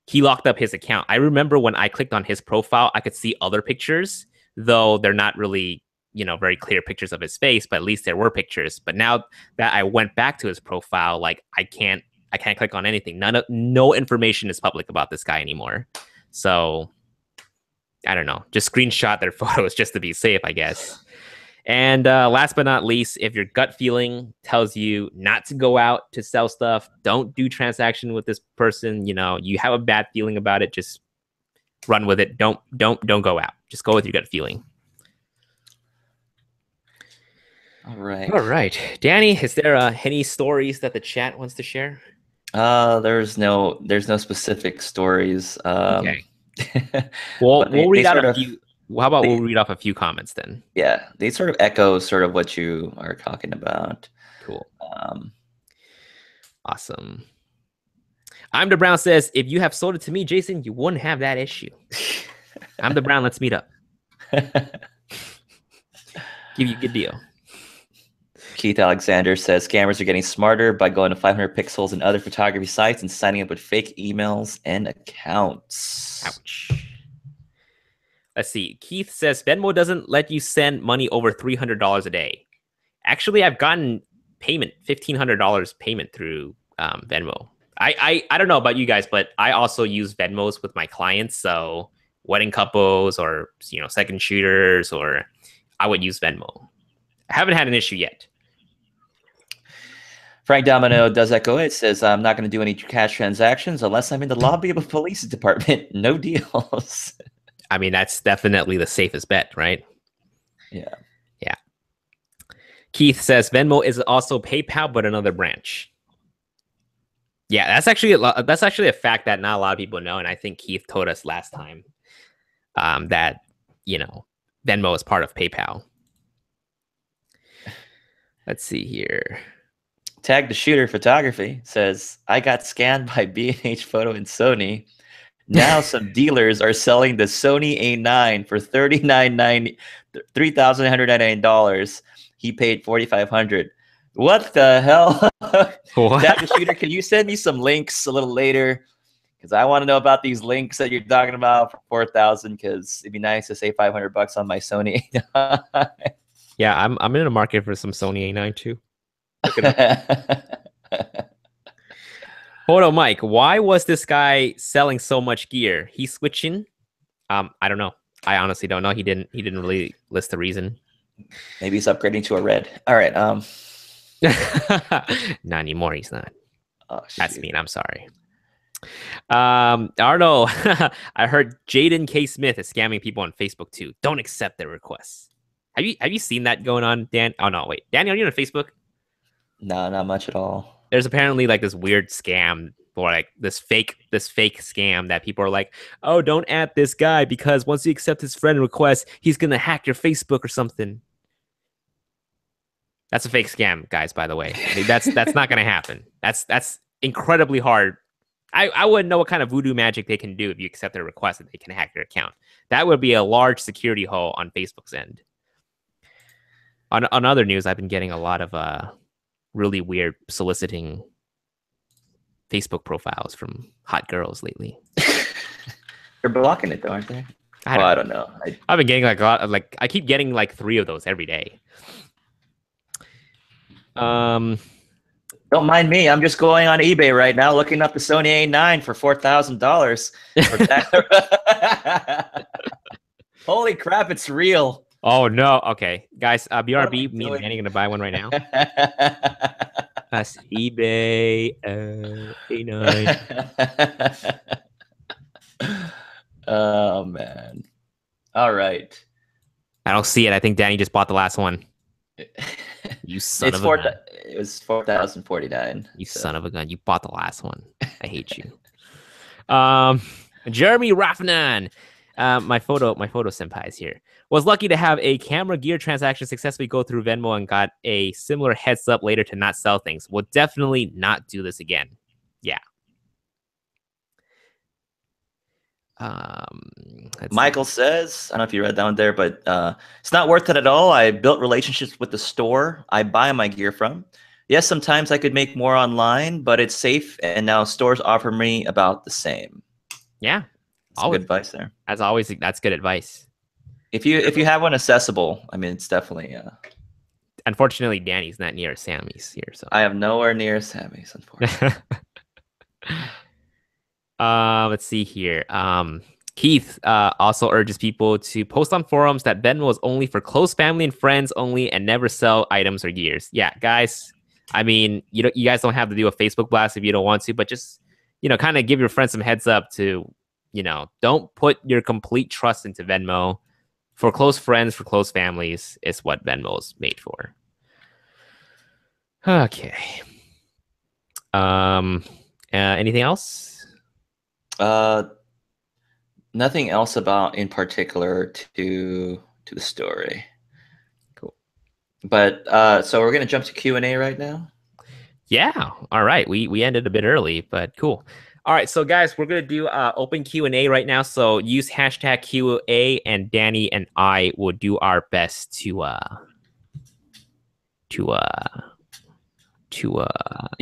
he locked up his account. I remember when I clicked on his profile, I could see other pictures, though they're not really, very clear pictures of his face, but at least there were pictures. But now that I went back to his profile, like I can't click on anything. No information is public about this guy anymore. So I don't know. Just screenshot their photos just to be safe, I guess. And last but not least, if your gut feeling tells you not to go out to sell stuff, don't do transaction with this person. You have a bad feeling about it, just run with it. Don't go out. Just go with your gut feeling. All right. All right. Danny, is there any stories that the chat wants to share? There's no specific stories. Okay. Well, we'll read out a few. How about we'll read off a few comments then? Yeah, they sort of echo sort of what you are talking about. Cool. Awesome. I'm the Brown says, if you have sold it to me, Jason, you wouldn't have that issue. I'm the Brown. Let's meet up. Give you a good deal. Keith Alexander says scammers are getting smarter by going to 500 pixels and other photography sites and signing up with fake emails and accounts. Ouch. Let's see. Keith says Venmo doesn't let you send money over $300 a day. Actually, I've gotten payment, $1,500 payment through Venmo. I don't know about you guys, but I also use Venmos with my clients. So wedding couples or second shooters, or I would use Venmo. I haven't had an issue yet. Frank Domino does echo it. Says I'm not going to do any cash transactions unless I'm in the lobby of a police department. No deals. I mean, that's definitely the safest bet, right? Yeah. Yeah. Keith says Venmo is also PayPal, but another branch. Yeah, that's actually a fact that not a lot of people know, and I think Keith told us last time that Venmo is part of PayPal. Let's see here. Tag the Shooter Photography says I got scanned by B&H Photo and Sony. Now some dealers are selling the Sony A9 for $3,999. He paid $4,500. What the hell? Tag the Shooter, can you send me some links a little later? Because I want to know about these links that you're talking about for $4,000. Because it'd be nice to save $500 on my Sony A9. Yeah, I'm in the market for some Sony A9 too. Hold on, Mike. Why was this guy selling so much gear? He's switching. I don't know. I honestly don't know. He didn't really list the reason. Maybe he's upgrading to a red. All right. Not anymore. He's not. Oh, that's mean. I'm sorry. I don't know. I heard Jaden K. Smith is scamming people on Facebook too. Don't accept their requests. Have you seen that going on, Dan? Oh no, wait. Danny, are you on Facebook? No, not much at all. There's apparently like this weird scam or like this fake scam that people are like, oh, don't add this guy because once you accept his friend request, he's gonna hack your Facebook or something. That's a fake scam, guys, by the way. I mean, that's not gonna happen. That's incredibly hard. I wouldn't know what kind of voodoo magic they can do if you accept their request that they can hack your account. That would be a large security hole on Facebook's end. On other news, I've been getting a lot of really weird soliciting Facebook profiles from hot girls lately. They're blocking it though, aren't they? I don't know. I've been getting like a lot of I keep getting like 3 of those every day. Don't mind me. I'm just going on eBay right now, looking up the Sony A9 for $4,000. Holy crap! It's real. Oh no. Okay, guys. What am I BRB. Me and doing? Danny are gonna buy one right now. That's eBay. A9. Oh man. All right. I don't see it. I think Danny just bought the last one. You son of a gun. It was 4,049. You son of a gun. You bought the last one. I hate you. Jeremy Rafnan. My photo senpai is here. Was lucky to have a camera gear transaction successfully go through Venmo and got a similar heads up later to not sell things. Will definitely not do this again. Yeah. Michael says, I don't know if you read that one there, but it's not worth it at all. I built relationships with the store I buy my gear from. Yes, sometimes I could make more online, but it's safe, and now stores offer me about the same. Yeah. That's good advice there. As always, that's good advice. If you have one accessible, I mean, it's definitely. Unfortunately, Danny's not near Sammy's here, so I have nowhere near Sammy's, unfortunately. Let's see here. Keith also urges people to post on forums that Venmo is only for close family and friends only, and never sell items or gears. Yeah, guys. I mean, you guys don't have to do a Facebook blast if you don't want to, but just kind of give your friends some heads up to, don't put your complete trust into Venmo. For close friends, for close families, is what Venmo is made for. Okay. Anything else? Nothing else about in particular to the story. Cool. But so we're gonna jump to Q&A right now. Yeah. All right. We ended a bit early, but cool. All right, so guys, we're gonna do open Q&A right now. So use hashtag QA, and Danny and I will do our best to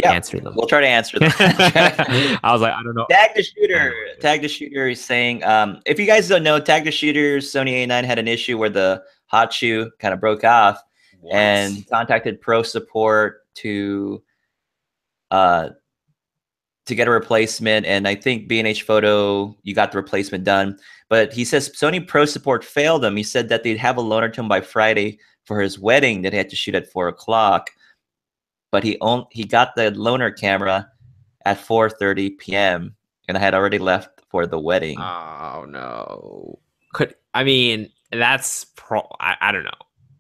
answer them. We'll try to answer them. I was like, I don't know. Tag the shooter. Tag the shooter is saying, if you guys don't know, Tag the Shooter's Sony A9 had an issue where the hot shoe kind of broke off, and contacted pro support to get a replacement. And I think B&H Photo, you got the replacement done. But he says Sony pro support failed him. He said that they'd have a loaner to him by Friday for his wedding that he had to shoot at 4 o'clock. But he got the loaner camera at 4:30 p.m. and I had already left for the wedding. Oh no! That's I don't know.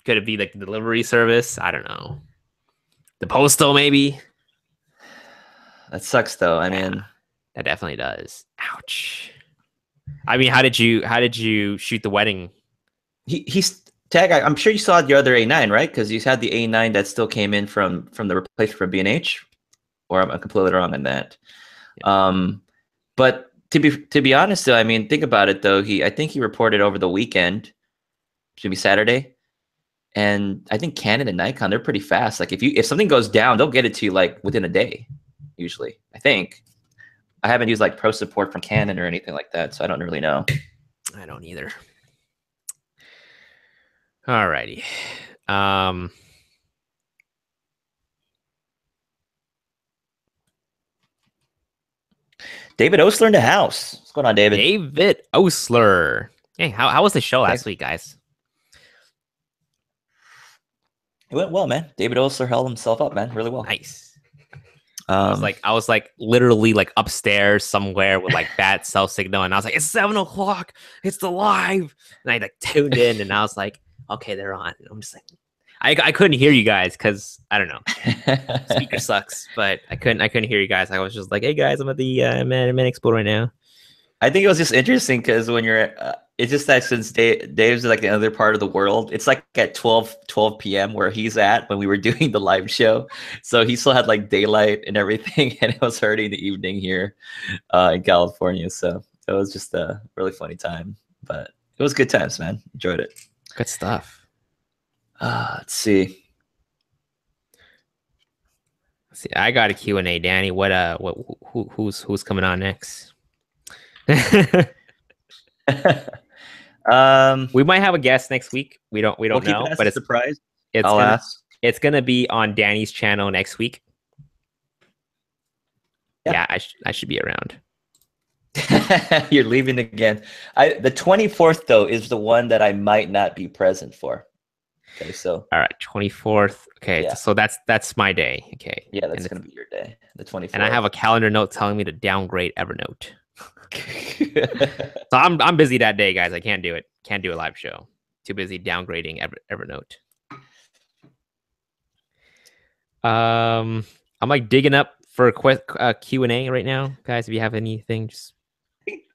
Could it be like the delivery service? I don't know. The postal maybe. That sucks though. I mean, that definitely does. Ouch. I mean, how did you shoot the wedding? He's Tag. I'm sure you saw the other A9, right? Because you had the A9 that still came in from the replacement from B&H, or I'm completely wrong on that. Yeah. But to be honest, though, I mean, think about it though. I think he reported over the weekend, should be Saturday, and I think Canon and Nikon, they're pretty fast. Like if something goes down, they'll get it to you like within a day, usually. I think. I haven't used like pro support from Canon or anything like that, so I don't really know. I don't either. Alrighty. David Osler in the house. What's going on, David? David Osler. Hey, how was the show last week, guys? It went well, man. David Osler held himself up, man, really well. Nice. I was like literally like upstairs somewhere with like bad cell signal, and I was like, it's 7 o'clock, it's the live, and I like tuned in, and I was like, okay, they're on. And I'm just like, I couldn't hear you guys because I don't know, speaker sucks, but I couldn't hear you guys. I was just like, hey guys, I'm at the Man Expo right now. I think it was just interesting because when you're, it's just that since Dave's like the other part of the world, it's like at 12 p.m. where he's at when we were doing the live show. So he still had like daylight and everything, and it was already in the evening here in California. So it was just a really funny time, but it was good times, man. Enjoyed it. Good stuff. Let's see. I got a Q&A, Danny. Who's coming on next? We might have a guest next week. We don't know, but it's surprise. It's gonna be on Danny's channel next week. Yeah. Yeah, I should be around. You're leaving again. The 24th though is the one that I might not be present for. Okay, so All right, 24th. Okay, yeah, so that's my day. Okay, yeah, and that's it's gonna be your day, the and I have 24th. a calendar note telling me to downgrade Evernote. So I'm busy that day, guys. I can't do it. Can't do a live show. Too busy downgrading Evernote. I'm like digging up for a quick Q&A right now, guys. If you have anything, just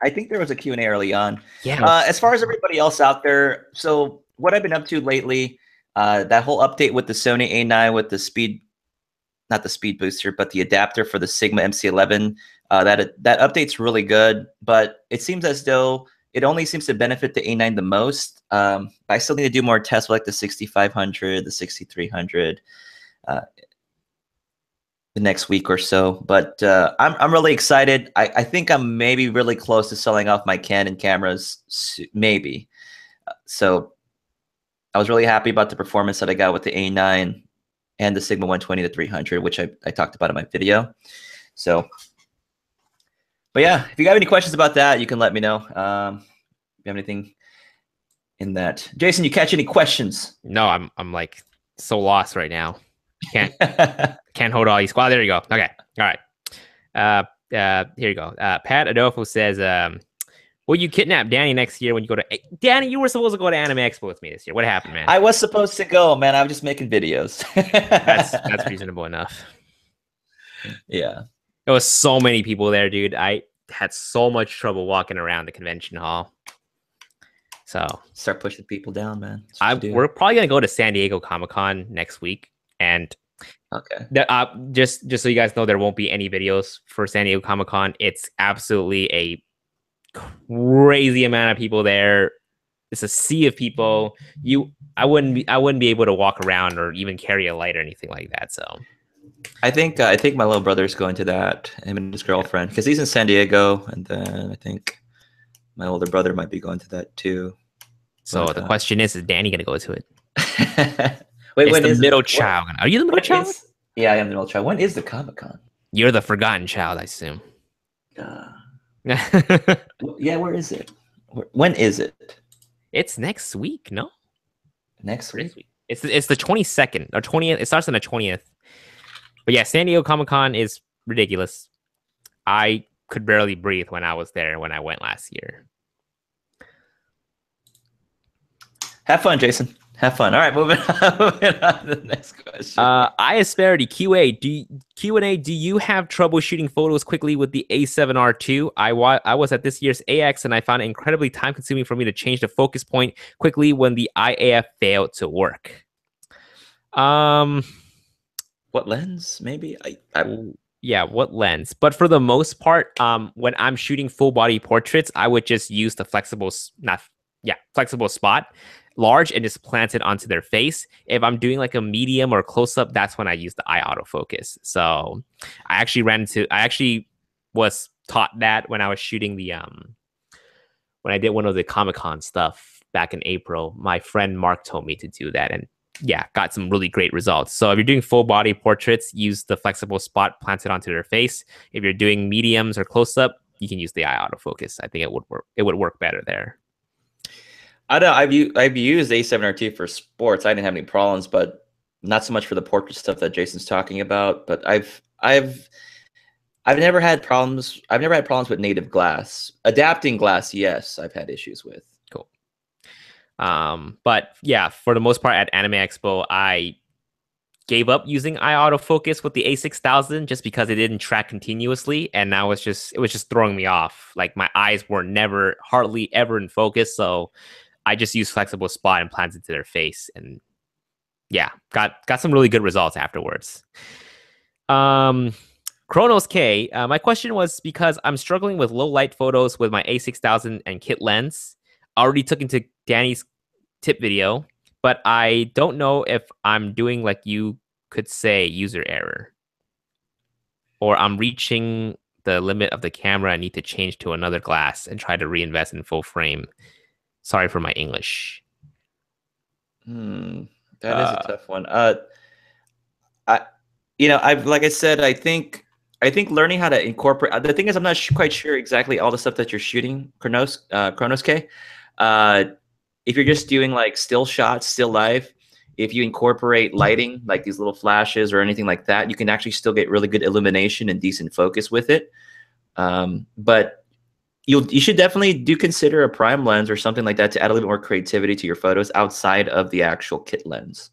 I think there was a Q&A early on. yeah. As far as everybody else out there, so what I've been up to lately, that whole update with the Sony A9 with the speed, not the speed booster, but the adapter for the Sigma MC11, that update's really good, but it seems as though it only seems to benefit the A9 the most. I still need to do more tests with like the 6500, the 6300. The next week or so. But I'm really excited. I think I'm maybe really close to selling off my Canon cameras, maybe. So I was really happy about the performance that I got with the A9 and the Sigma 120 to 300, which I talked about in my video. So, but yeah, if you have any questions about that, you can let me know. If you have anything in that, Jason, you catch any questions? No, I'm like so lost right now. Can't hold all these. Well, there you go. Okay, all right. Here you go. Pat Adolfo says, will you kidnap Danny next year when you go to Danny? You were supposed to go to Anime Expo with me this year. What happened, man? I was supposed to go, man. I was just making videos. That's reasonable enough. Yeah. There was so many people there, dude. I had so much trouble walking around the convention hall. So Start pushing people down, man. we're probably gonna go to San Diego Comic-Con next week, and okay. Just so you guys know, there won't be any videos for San Diego Comic-Con. It's absolutely a crazy amount of people there. It's a sea of people. I wouldn't be able to walk around or even carry a light or anything like that. So I think my little brother's going to that, him and his girlfriend, because he's in San Diego, and then I think my older brother might be going to that too. So the question is Danny gonna go to it? Wait, it's when the is middle it? child? Are you the middle child? Yeah, I am the middle child. When is the Comic-Con? You're the forgotten child, I assume. Yeah, where is it? When is it? It's next week, no? Next week? It's the 22nd or 20th. It starts on the 20th. But yeah, San Diego Comic-Con is ridiculous. I could barely breathe when I was there when I went last year. Have fun, Jason. Have fun. All right, moving on to the next question. iAsperity Q&A, do you have trouble shooting photos quickly with the A7R II? I was at this year's AX and I found it incredibly time consuming for me to change the focus point quickly when the IAF failed to work. What lens? Maybe yeah, what lens? But for the most part, when I'm shooting full body portraits, I would just use the flexible spot large and just plant it onto their face. If I'm doing like a medium or close up, that's when I use the eye autofocus. So I actually was taught that when I was shooting when I did one of the Comic-Con stuff back in April. My friend Mark told me to do that, and yeah, got some really great results. So if you're doing full body portraits, use the flexible spot, plant it onto their face. If you're doing mediums or close up, you can use the eye autofocus. I think it would work. It would work better there. I don't know. I've used A7R2 for sports. I didn't have any problems, but not so much for the portrait stuff that Jason's talking about. But I've never had problems. I've never had problems with native glass. Adapting glass, yes, I've had issues with. Cool. But yeah, for the most part at Anime Expo, I gave up using eye autofocus with the A6000 just because it didn't track continuously, and now it was just throwing me off. Like my eyes were hardly ever in focus, so I just used flexible spot and planted to their face, and yeah, got some really good results afterwards. Chronos K, my question was because I'm struggling with low light photos with my A6000 and kit lens. I already took into Danny's tip video, but I don't know if I'm doing like you could say user error, or I'm reaching the limit of the camera. I need to change to another glass and try to reinvest in full frame. Sorry for my English. That is a tough one. Like I said, I think I think learning how to incorporate. The thing is, I'm not quite sure exactly all the stuff that you're shooting, Chronos K. Uh, if you're just doing like still shots, still life, if you incorporate lighting, like these little flashes or anything like that, you can actually still get really good illumination and decent focus with it. But you should definitely do consider a prime lens or something like that to add a little more creativity to your photos outside of the actual kit lens.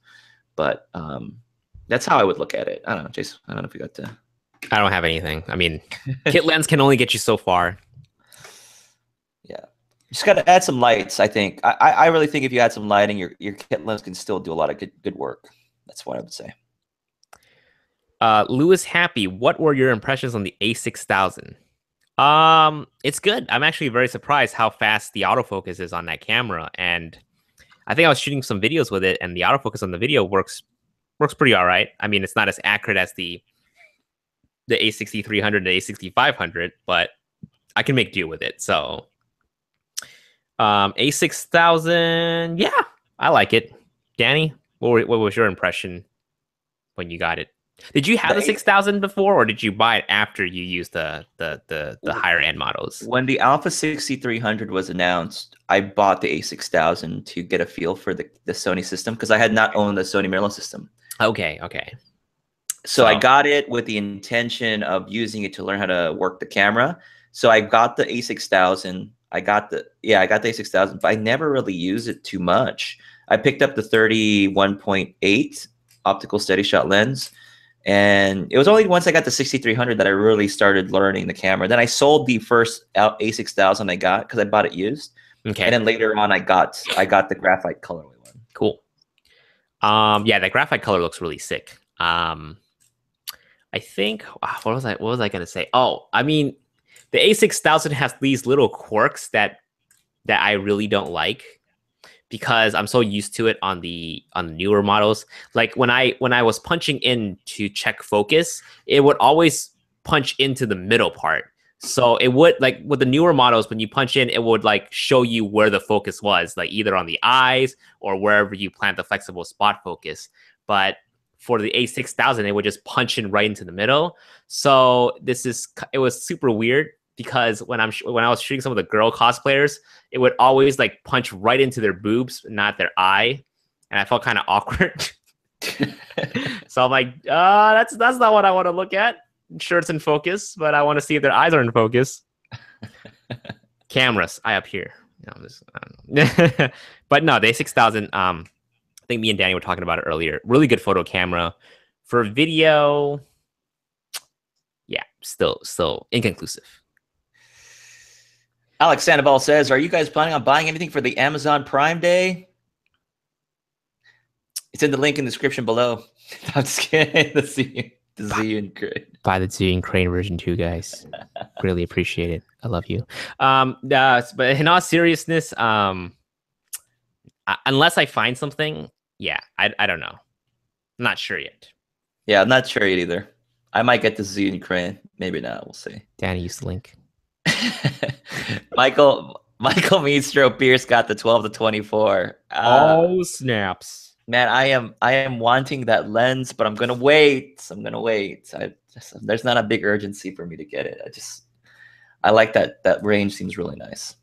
But that's how I would look at it. I don't know, Jason. I don't know if you got to. I don't have anything. I mean, kit lens can only get you so far. Yeah. Just got to add some lights, I think. I really think if you add some lighting, your kit lens can still do a lot of good work. That's what I would say. Lewis Happy, what were your impressions on the A6000? It's good. I'm actually very surprised how fast the autofocus is on that camera. And I think I was shooting some videos with it, and the autofocus on the video works pretty all right. I mean, it's not as accurate as the A6300 and the A6500, but I can make do with it. So A6000, yeah, I like it. Danny, what was your impression when you got it? Did you have the 6000 before, or did you buy it after you used the higher end models? When the Alpha 6300 was announced, I bought the A6000 to get a feel for the Sony system because I had not owned the Sony mirrorless system. Okay. So I got it with the intention of using it to learn how to work the camera. So I got the A6000. I got the A6000, but I never really used it too much. I picked up the 31.8 optical steady shot lens. And it was only once I got the 6300 that I really started learning the camera. Then I sold the first A6000 I got because I bought it used. Okay. And then later on, I got the graphite colorway one. Cool. Yeah, that graphite color looks really sick. I think what was I gonna say? Oh, I mean, the A6000 has these little quirks that I really don't like, because I'm so used to it on the newer models. Like when I was punching in to check focus, it would always punch into the middle part. So it would, like with the newer models, when you punch in, it would like show you where the focus was, like either on the eyes or wherever you plant the flexible spot focus. But for the A6000, it would just punch in right into the middle. So it was super weird, because when I was shooting some of the girl cosplayers, it would always like punch right into their boobs, not their eye, and I felt kind of awkward. So I'm like, that's not what I want to look at. Sure, it's in focus, but I want to see if their eyes are in focus. Cameras, eye up here. I don't know. But no, the A6000. I think me and Danny were talking about it earlier. Really good photo camera. For video, yeah, still inconclusive. Alex Sandoval says, "Are you guys planning on buying anything for the Amazon Prime Day?" It's in the link in the description below. I'm just kidding. The Zhiyun Crane. Buy the Zhiyun Crane version 2, guys. Really appreciate it. I love you. But in all seriousness, unless I find something, yeah, I don't know. I'm not sure yet. Yeah, I'm not sure yet either. I might get the Zhiyun Crane. Maybe not. We'll see. Danny used the link. Michael Meestro Pierce got the 12 to 24. Oh, snaps. Man, I am wanting that lens, but I'm gonna wait. There's not a big urgency for me to get it. I like that range, seems really nice.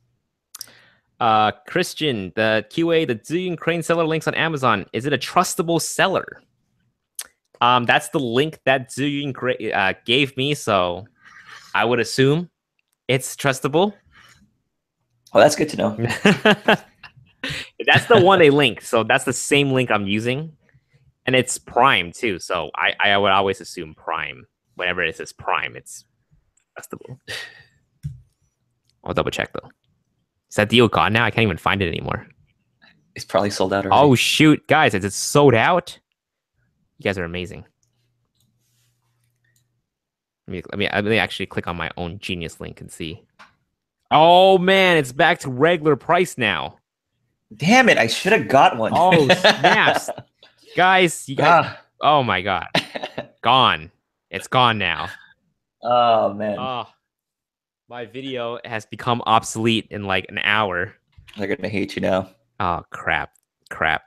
Christian, the Zhiyun Crane seller links on Amazon. Is it a trustable seller? That's the link that Zhiyun gave me, so I would assume it's trustable. Oh, that's good to know. That's the one they linked, so that's the same link I'm using, and it's Prime too. So I would always assume Prime. Whenever it says Prime, it's trustable. I'll double check though. Is that deal gone now? I can't even find it anymore. It's probably sold out already. Oh shoot, guys! Is it sold out? You guys are amazing. Let me actually click on my own Genius link and see. Oh man, it's back to regular price now. Damn it! I should have got one. Oh snaps, guys! You guys. Oh my god, gone. It's gone now. Oh man. Oh, my video has become obsolete in like an hour. They're gonna hate you now. Oh crap.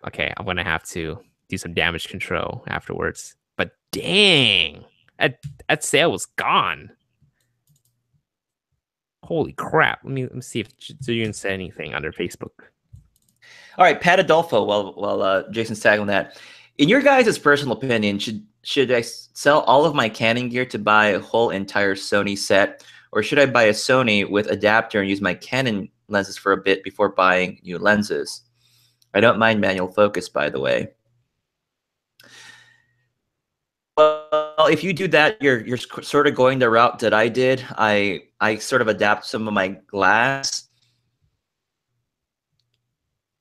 Okay, I'm gonna have to do some damage control afterwards. But dang, That sale was gone. Holy crap! Let me see if Zuyun said anything under Facebook. All right, Pat Adolfo. While Jason's tagging that, in your guys' personal opinion, should I sell all of my Canon gear to buy a whole entire Sony set, or should I buy a Sony with adapter and use my Canon lenses for a bit before buying new lenses? I don't mind manual focus, by the way. Well, if you do that, you're sort of going the route that I did. I sort of adapt some of my glass.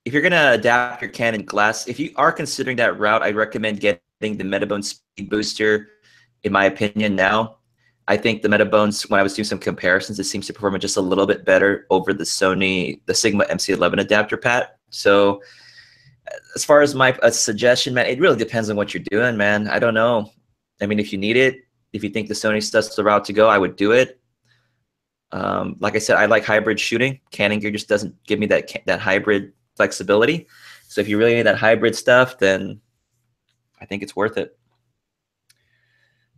If you're gonna adapt your Canon glass, if you are considering that route, I recommend getting the Metabone Speed Booster. In my opinion, now, I think the Metabones, when I was doing some comparisons, it seems to perform just a little bit better over the Sigma MC11 adapter, Pat. So, as far as my suggestion, man, it really depends on what you're doing, man. I don't know. I mean, if you need it, if you think the Sony stuff's the route to go, I would do it. Like I said, I like hybrid shooting. Canon gear just doesn't give me that hybrid flexibility. So if you really need that hybrid stuff, then I think it's worth it.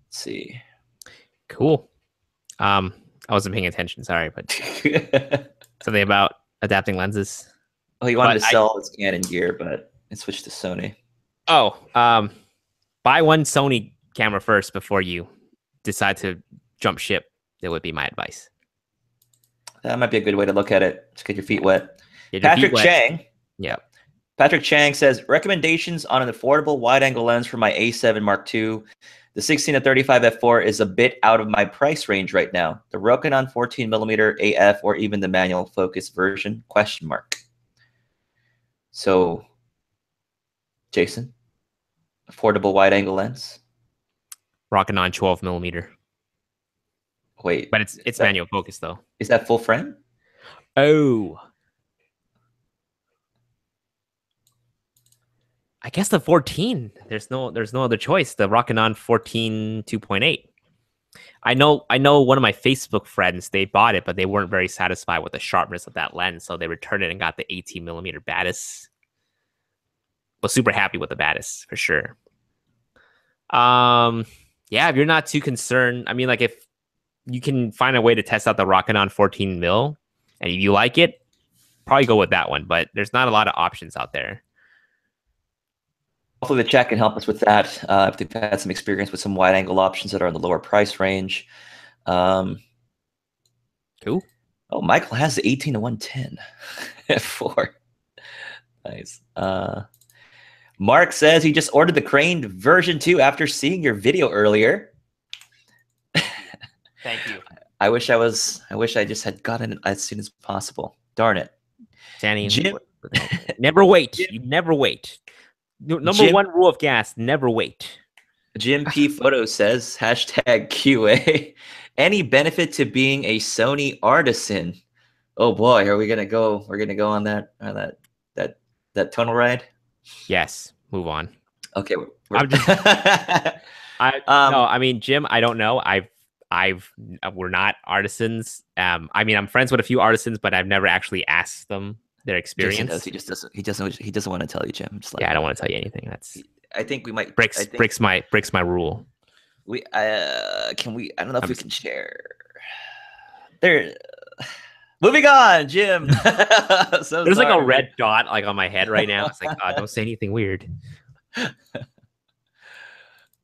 Let's see. Cool. I wasn't paying attention. Sorry, but something about adapting lenses. Well, he wanted to sell his Canon gear, but it switched to Sony. Oh, buy one Sony camera first before you decide to jump ship. That would be my advice. That might be a good way to look at it. Just get your feet wet. Patrick Chang. Yeah. Patrick Chang says, recommendations on an affordable wide-angle lens for my A7 Mark II. The 16-35 f4 is a bit out of my price range right now. The Rokinon 14mm AF or even the manual focus version? ? So, Jason, affordable wide-angle lens? Rokinon 12mm. Wait. But it's manual focus, though. Is that full frame? Oh. I guess the 14. There's no other choice. The Rokinon 14 2.8. I know one of my Facebook friends, they bought it, but they weren't very satisfied with the sharpness of that lens, so they returned it and got the 18mm Batis. Was super happy with the Batis for sure. Yeah, if you're not too concerned, I mean, like if you can find a way to test out the Rokinon 14mm and if you like it, probably go with that one. But there's not a lot of options out there. Hopefully the chat can help us with that. If they've had some experience with some wide angle options that are in the lower price range. Cool. Oh, Michael has the 18-110 f4. Nice. Mark says he just ordered the Crane version 2 after seeing your video earlier. Thank you. I wish I just had gotten it as soon as possible. Darn it. Danny, never wait. You never wait. Number one rule of gas, never wait. Jim P. Photo says, #QA. Any benefit to being a Sony artisan? Oh boy, are we gonna go? We're gonna go on that tunnel ride? Yes. Move on. Okay. I'm just. No, I mean, Jim, I don't know. We're not artisans. I mean, I'm friends with a few artisans, but I've never actually asked them their experience. He doesn't want to tell you, Jim. Just yeah, I don't want to tell you anything. I think we might breaks my rule. I don't know if we can share. There. Moving on, Jim. There's like a red dot like on my head right now. It's like, don't say anything weird.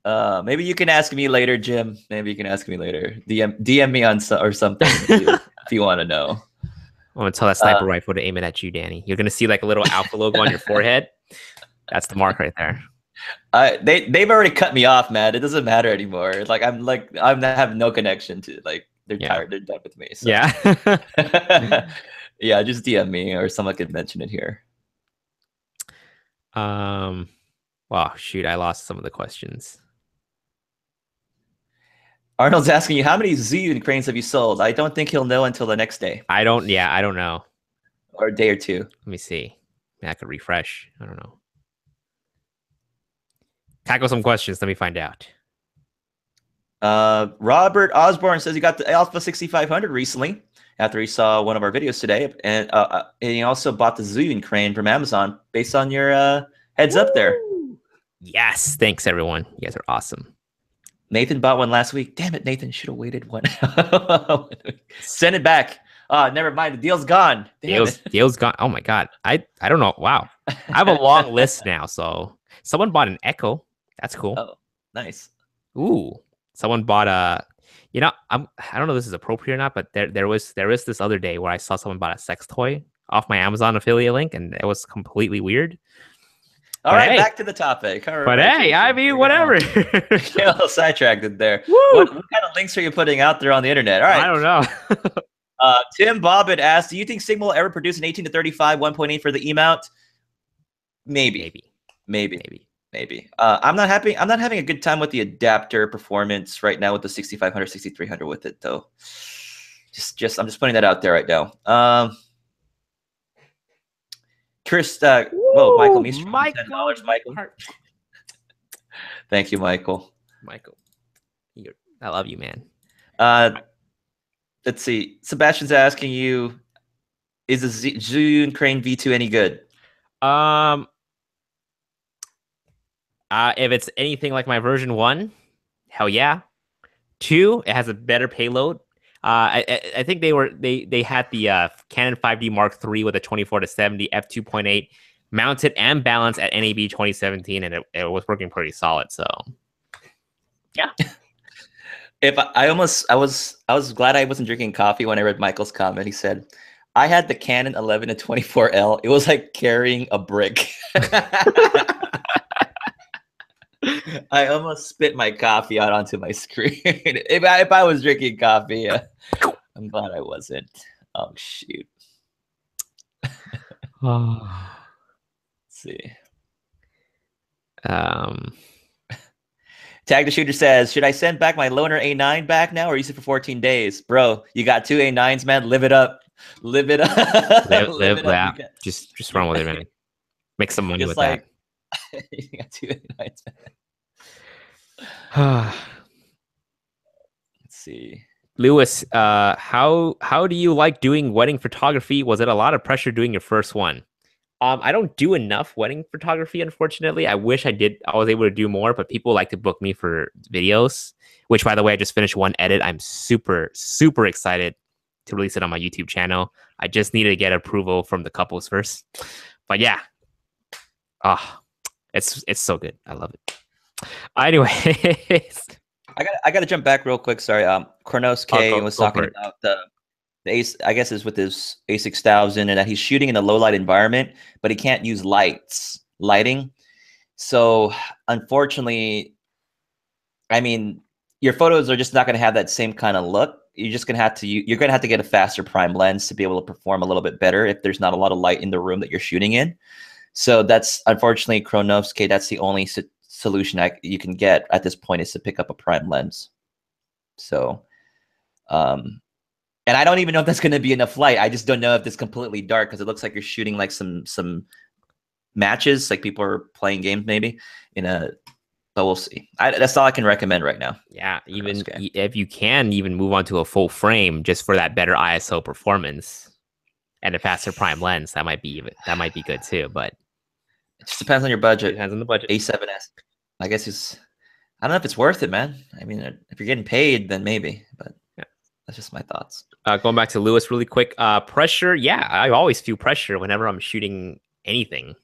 Maybe you can ask me later, Jim. Maybe you can ask me later. DM me on or something if you want to know. I'm gonna tell that sniper rifle to aim it at you, Danny. You're gonna see like a little alpha logo on your forehead. That's the mark right there. They've already cut me off, man. It doesn't matter anymore. I have no connection to they're tired. They're done with me. So. Yeah. Yeah, just DM me or someone could mention it here. Well, shoot, I lost some of the questions. Arnold's asking you, how many Zuyun cranes have you sold? I don't think he'll know until the next day. I don't know. Or a day or two. Let me see. I could refresh. I don't know. Tackle some questions. Let me find out. Robert Osborne says he got the Alpha 6500 recently after he saw one of our videos today. And he also bought the Zuyun crane from Amazon based on your heads up there. Yes. Thanks, everyone. You guys are awesome. Nathan bought one last week. Damn it, Nathan, should have waited one. Send it back. Never mind. The deal's gone. Damn it. Deal's gone. Oh my god. I don't know. Wow. I have a long list now. So someone bought an Echo. That's cool. Oh, nice. Ooh. Someone bought a. I don't know if this is appropriate or not, but there was this other day where I saw someone bought a sex toy off my Amazon affiliate link, and it was completely weird. All right, back to the topic. But hey, I mean, whatever. Get a little sidetracked there. Woo! What kind of links are you putting out there on the internet? All right. I don't know. Tim Bobbitt asked, do you think Sigma will ever produce an 18 to 35 1.8 for the E-mount? Maybe. I'm not having a good time with the adapter performance right now with the 6500, 6300 with it though. I'm just putting that out there right now. Chris, Michael Meester, $10. Michael. Thank you, Michael. I love you, man. Let's see. Sebastian's asking you, is the Zhiyun Crane V2 any good? If it's anything like my version 1, hell yeah. 2, it has a better payload. I think they had the Canon 5D Mark III with a 24-70 f2.8 mounted and balanced at NAB 2017, and it was working pretty solid. So, yeah. I was glad I wasn't drinking coffee when I read Michael's comment. He said, "I had the Canon 11 to 24L. It was like carrying a brick." I almost spit my coffee out onto my screen. if I was drinking coffee, I'm glad I wasn't. Oh shoot. Let's see. Tag the Shooter says, should I send back my loaner A9 back now or use it for 14 days? Bro, you got 2 A9s, man. Live it up. Live it up. Live that. Just run with it, man. Make some money with that. You got 2 A9s, man. Let's see. Lewis, how do you like doing wedding photography? Was it a lot of pressure doing your first one? I don't do enough wedding photography, unfortunately. I wish I did. I was able to do more, but people like to book me for videos, which, by the way, I just finished one edit. I'm super, super excited to release it on my YouTube channel. I just needed to get approval from the couples first. But yeah. It's so good. I love it. Anyways. I gotta jump back real quick. Sorry. Kronos K was talking about the Ace, I guess, is with his A6000 and that he's shooting in a low light environment, but he can't use lighting. So unfortunately, I mean, your photos are just not going to have that same kind of look. You're just going to have to get a faster prime lens to be able to perform a little bit better if there's not a lot of light in the room that you're shooting in. So that's unfortunately Kronos K. That's the only solution you can get at this point, is to pick up a prime lens. So, and I don't even know if that's going to be enough light. I just don't know if it's completely dark because it looks like you're shooting like some matches, like people are playing games maybe but we'll see. That's all I can recommend right now. Yeah, even if you can even move on to a full frame just for that better ISO performance and a faster prime lens, that might be good too. But it just depends on your budget. It depends on the budget. A7S, I guess I don't know if it's worth it, man. I mean, if you're getting paid, then maybe. But yeah, that's just my thoughts. Going back to Lewis really quick. Pressure, yeah, I always feel pressure whenever I'm shooting anything,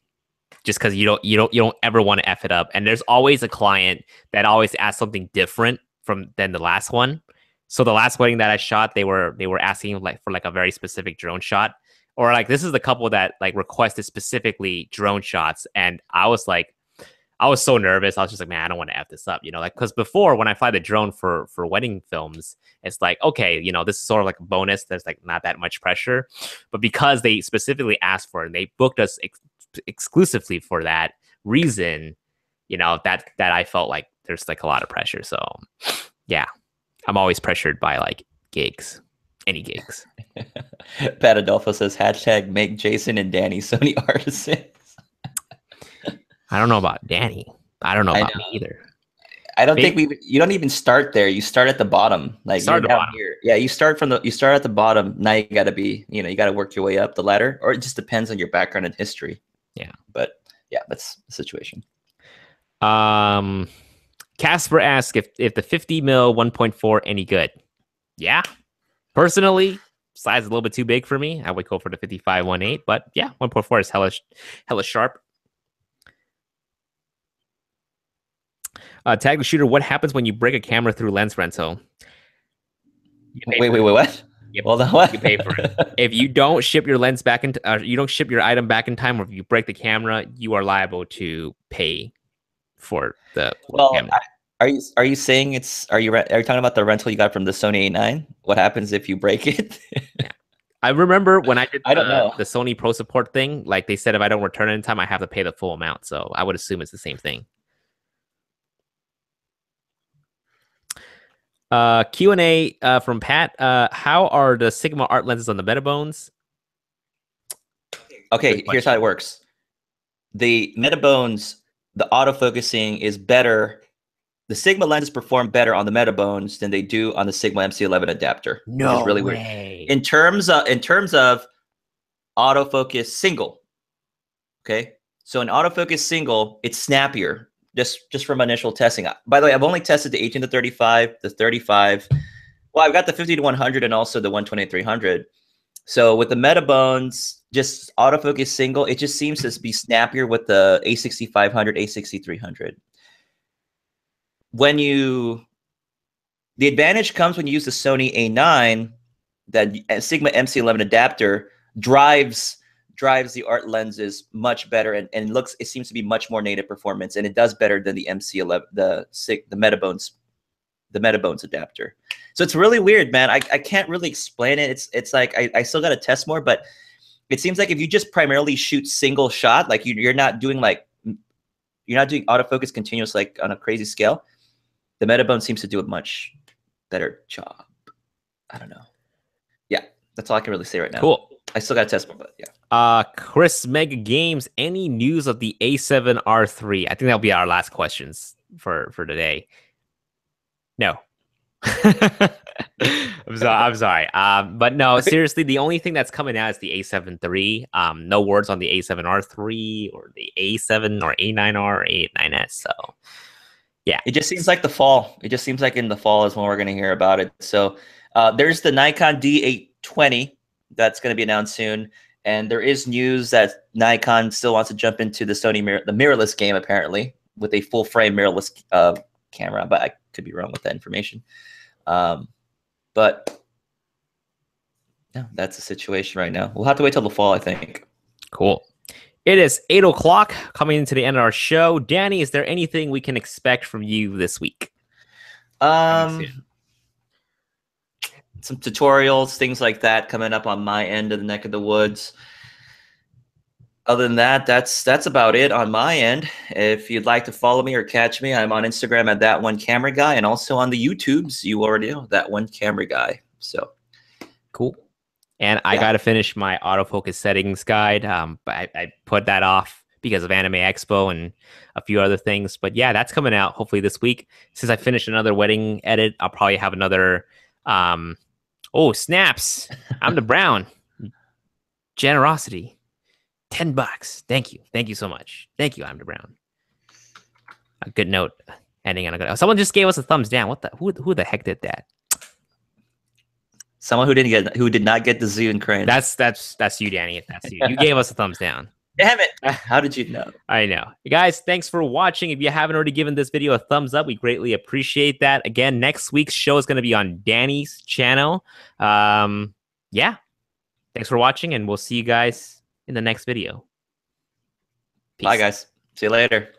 just because you don't ever want to F it up. And there's always a client that always asks something different than the last one. So the last wedding that I shot, they were asking for a very specific drone shot, or like this is the couple that like requested specifically drone shots, and I was so nervous. I was just like, man, I don't want to F this up, because before when I fly the drone for wedding films, it's like, okay, this is sort of like a bonus. There's like not that much pressure, but because they specifically asked for it and they booked us exclusively for that reason, that I felt like there's like a lot of pressure. So yeah, I'm always pressured by like gigs, any gigs. Pat Adolfo says hashtag make Jason and Danny Sony artisans. I don't know about Danny. I don't know about me either. I don't think you don't even start there. You start at the bottom. Like you're down here. Yeah, you start at the bottom. Now you gotta you gotta work your way up the ladder, or it just depends on your background and history. Yeah. But yeah, that's the situation. Casper asks if the 50 mil 1.4 any good. Yeah. Personally, size is a little bit too big for me. I would go for the 55-1.8, but yeah, 1.4 is hella sharp. Tag the shooter, what happens when you break a camera through lens rental? Wait, what? Well, then what? You pay for it. If you don't ship your lens back in, you don't ship your item back in time, or if you break the camera, you are liable to pay for the camera. Are you saying are you talking about the rental you got from the Sony A9? What happens if you break it? Yeah. I remember when I did I don't know. the Sony Pro Support thing, like they said, if I don't return it in time, I have to pay the full amount. So I would assume it's the same thing. Q&A from Pat. How are the Sigma art lenses on the Metabones? Okay, here's how it works. The Metabones, the autofocusing is better. The Sigma lenses perform better on the Metabones than they do on the Sigma MC11 adapter, which is really weird. In terms of autofocus single, okay? So in autofocus single, it's snappier. Just from initial testing. By the way, I've only tested the 18 to 35, the 35. Well, I've got the 50 to 100 and also the 120 to 300. So with the Metabones, just autofocus single, it just seems to be snappier with the A6500, A6300. The advantage comes when you use the Sony A9, that Sigma MC11 adapter drives the art lenses much better, and it seems to be much more native performance, and it does better than the MC11, the Metabones adapter. So it's really weird, man. I can't really explain it. It's like I still got to test more, but it seems like if you just primarily shoot single shot, like you're not doing autofocus continuous like on a crazy scale, the Metabone seems to do a much better job. I don't know. Yeah, that's all I can really say right now. Cool. I still got to test more, but yeah. Chris Mega Games, any news of the A7R3? I think that'll be our last questions for today. No. I'm sorry. But no, seriously, the only thing that's coming out is the A7 III. No words on the A7R3 or the A7 or A9R or A9S. So yeah. It just seems like the fall. It just seems like in the fall is when we're going to hear about it. So there's the Nikon D820 that's going to be announced soon. And there is news that Nikon still wants to jump into the Sony the mirrorless game, apparently, with a full frame mirrorless camera. But I could be wrong with that information. But yeah, that's the situation right now. We'll have to wait till the fall, I think. Cool. It is 8 o'clock, coming into the end of our show. Danny, is there anything we can expect from you this week? Some tutorials, things like that coming up on my end of the neck of the woods. Other than that, that's about it on my end. If you'd like to follow me or catch me, I'm on Instagram at That One Camera Guy, and also on the YouTubes. You already know That One Camera Guy. So cool. And I got to finish my autofocus settings guide. But I put that off because of Anime Expo and a few other things. But yeah, that's coming out hopefully this week. Since I finished another wedding edit, I'll probably have another. Oh, snaps. I'm the Brown. Generosity. $10. Thank you. Thank you so much. Thank you, I'm the Brown. A good note. Ending on a good. Oh, someone just gave us a thumbs down. What the? Who the heck did that? Someone who did not get the Zoo and Crane. That's you, Danny. That's you. You gave us a thumbs down. Damn it. How did you know? I know. Guys, thanks for watching. If you haven't already given this video a thumbs up, we greatly appreciate that. Again, next week's show is going to be on Danny's channel. Yeah. Thanks for watching, and we'll see you guys in the next video. Peace. Bye, guys. See you later.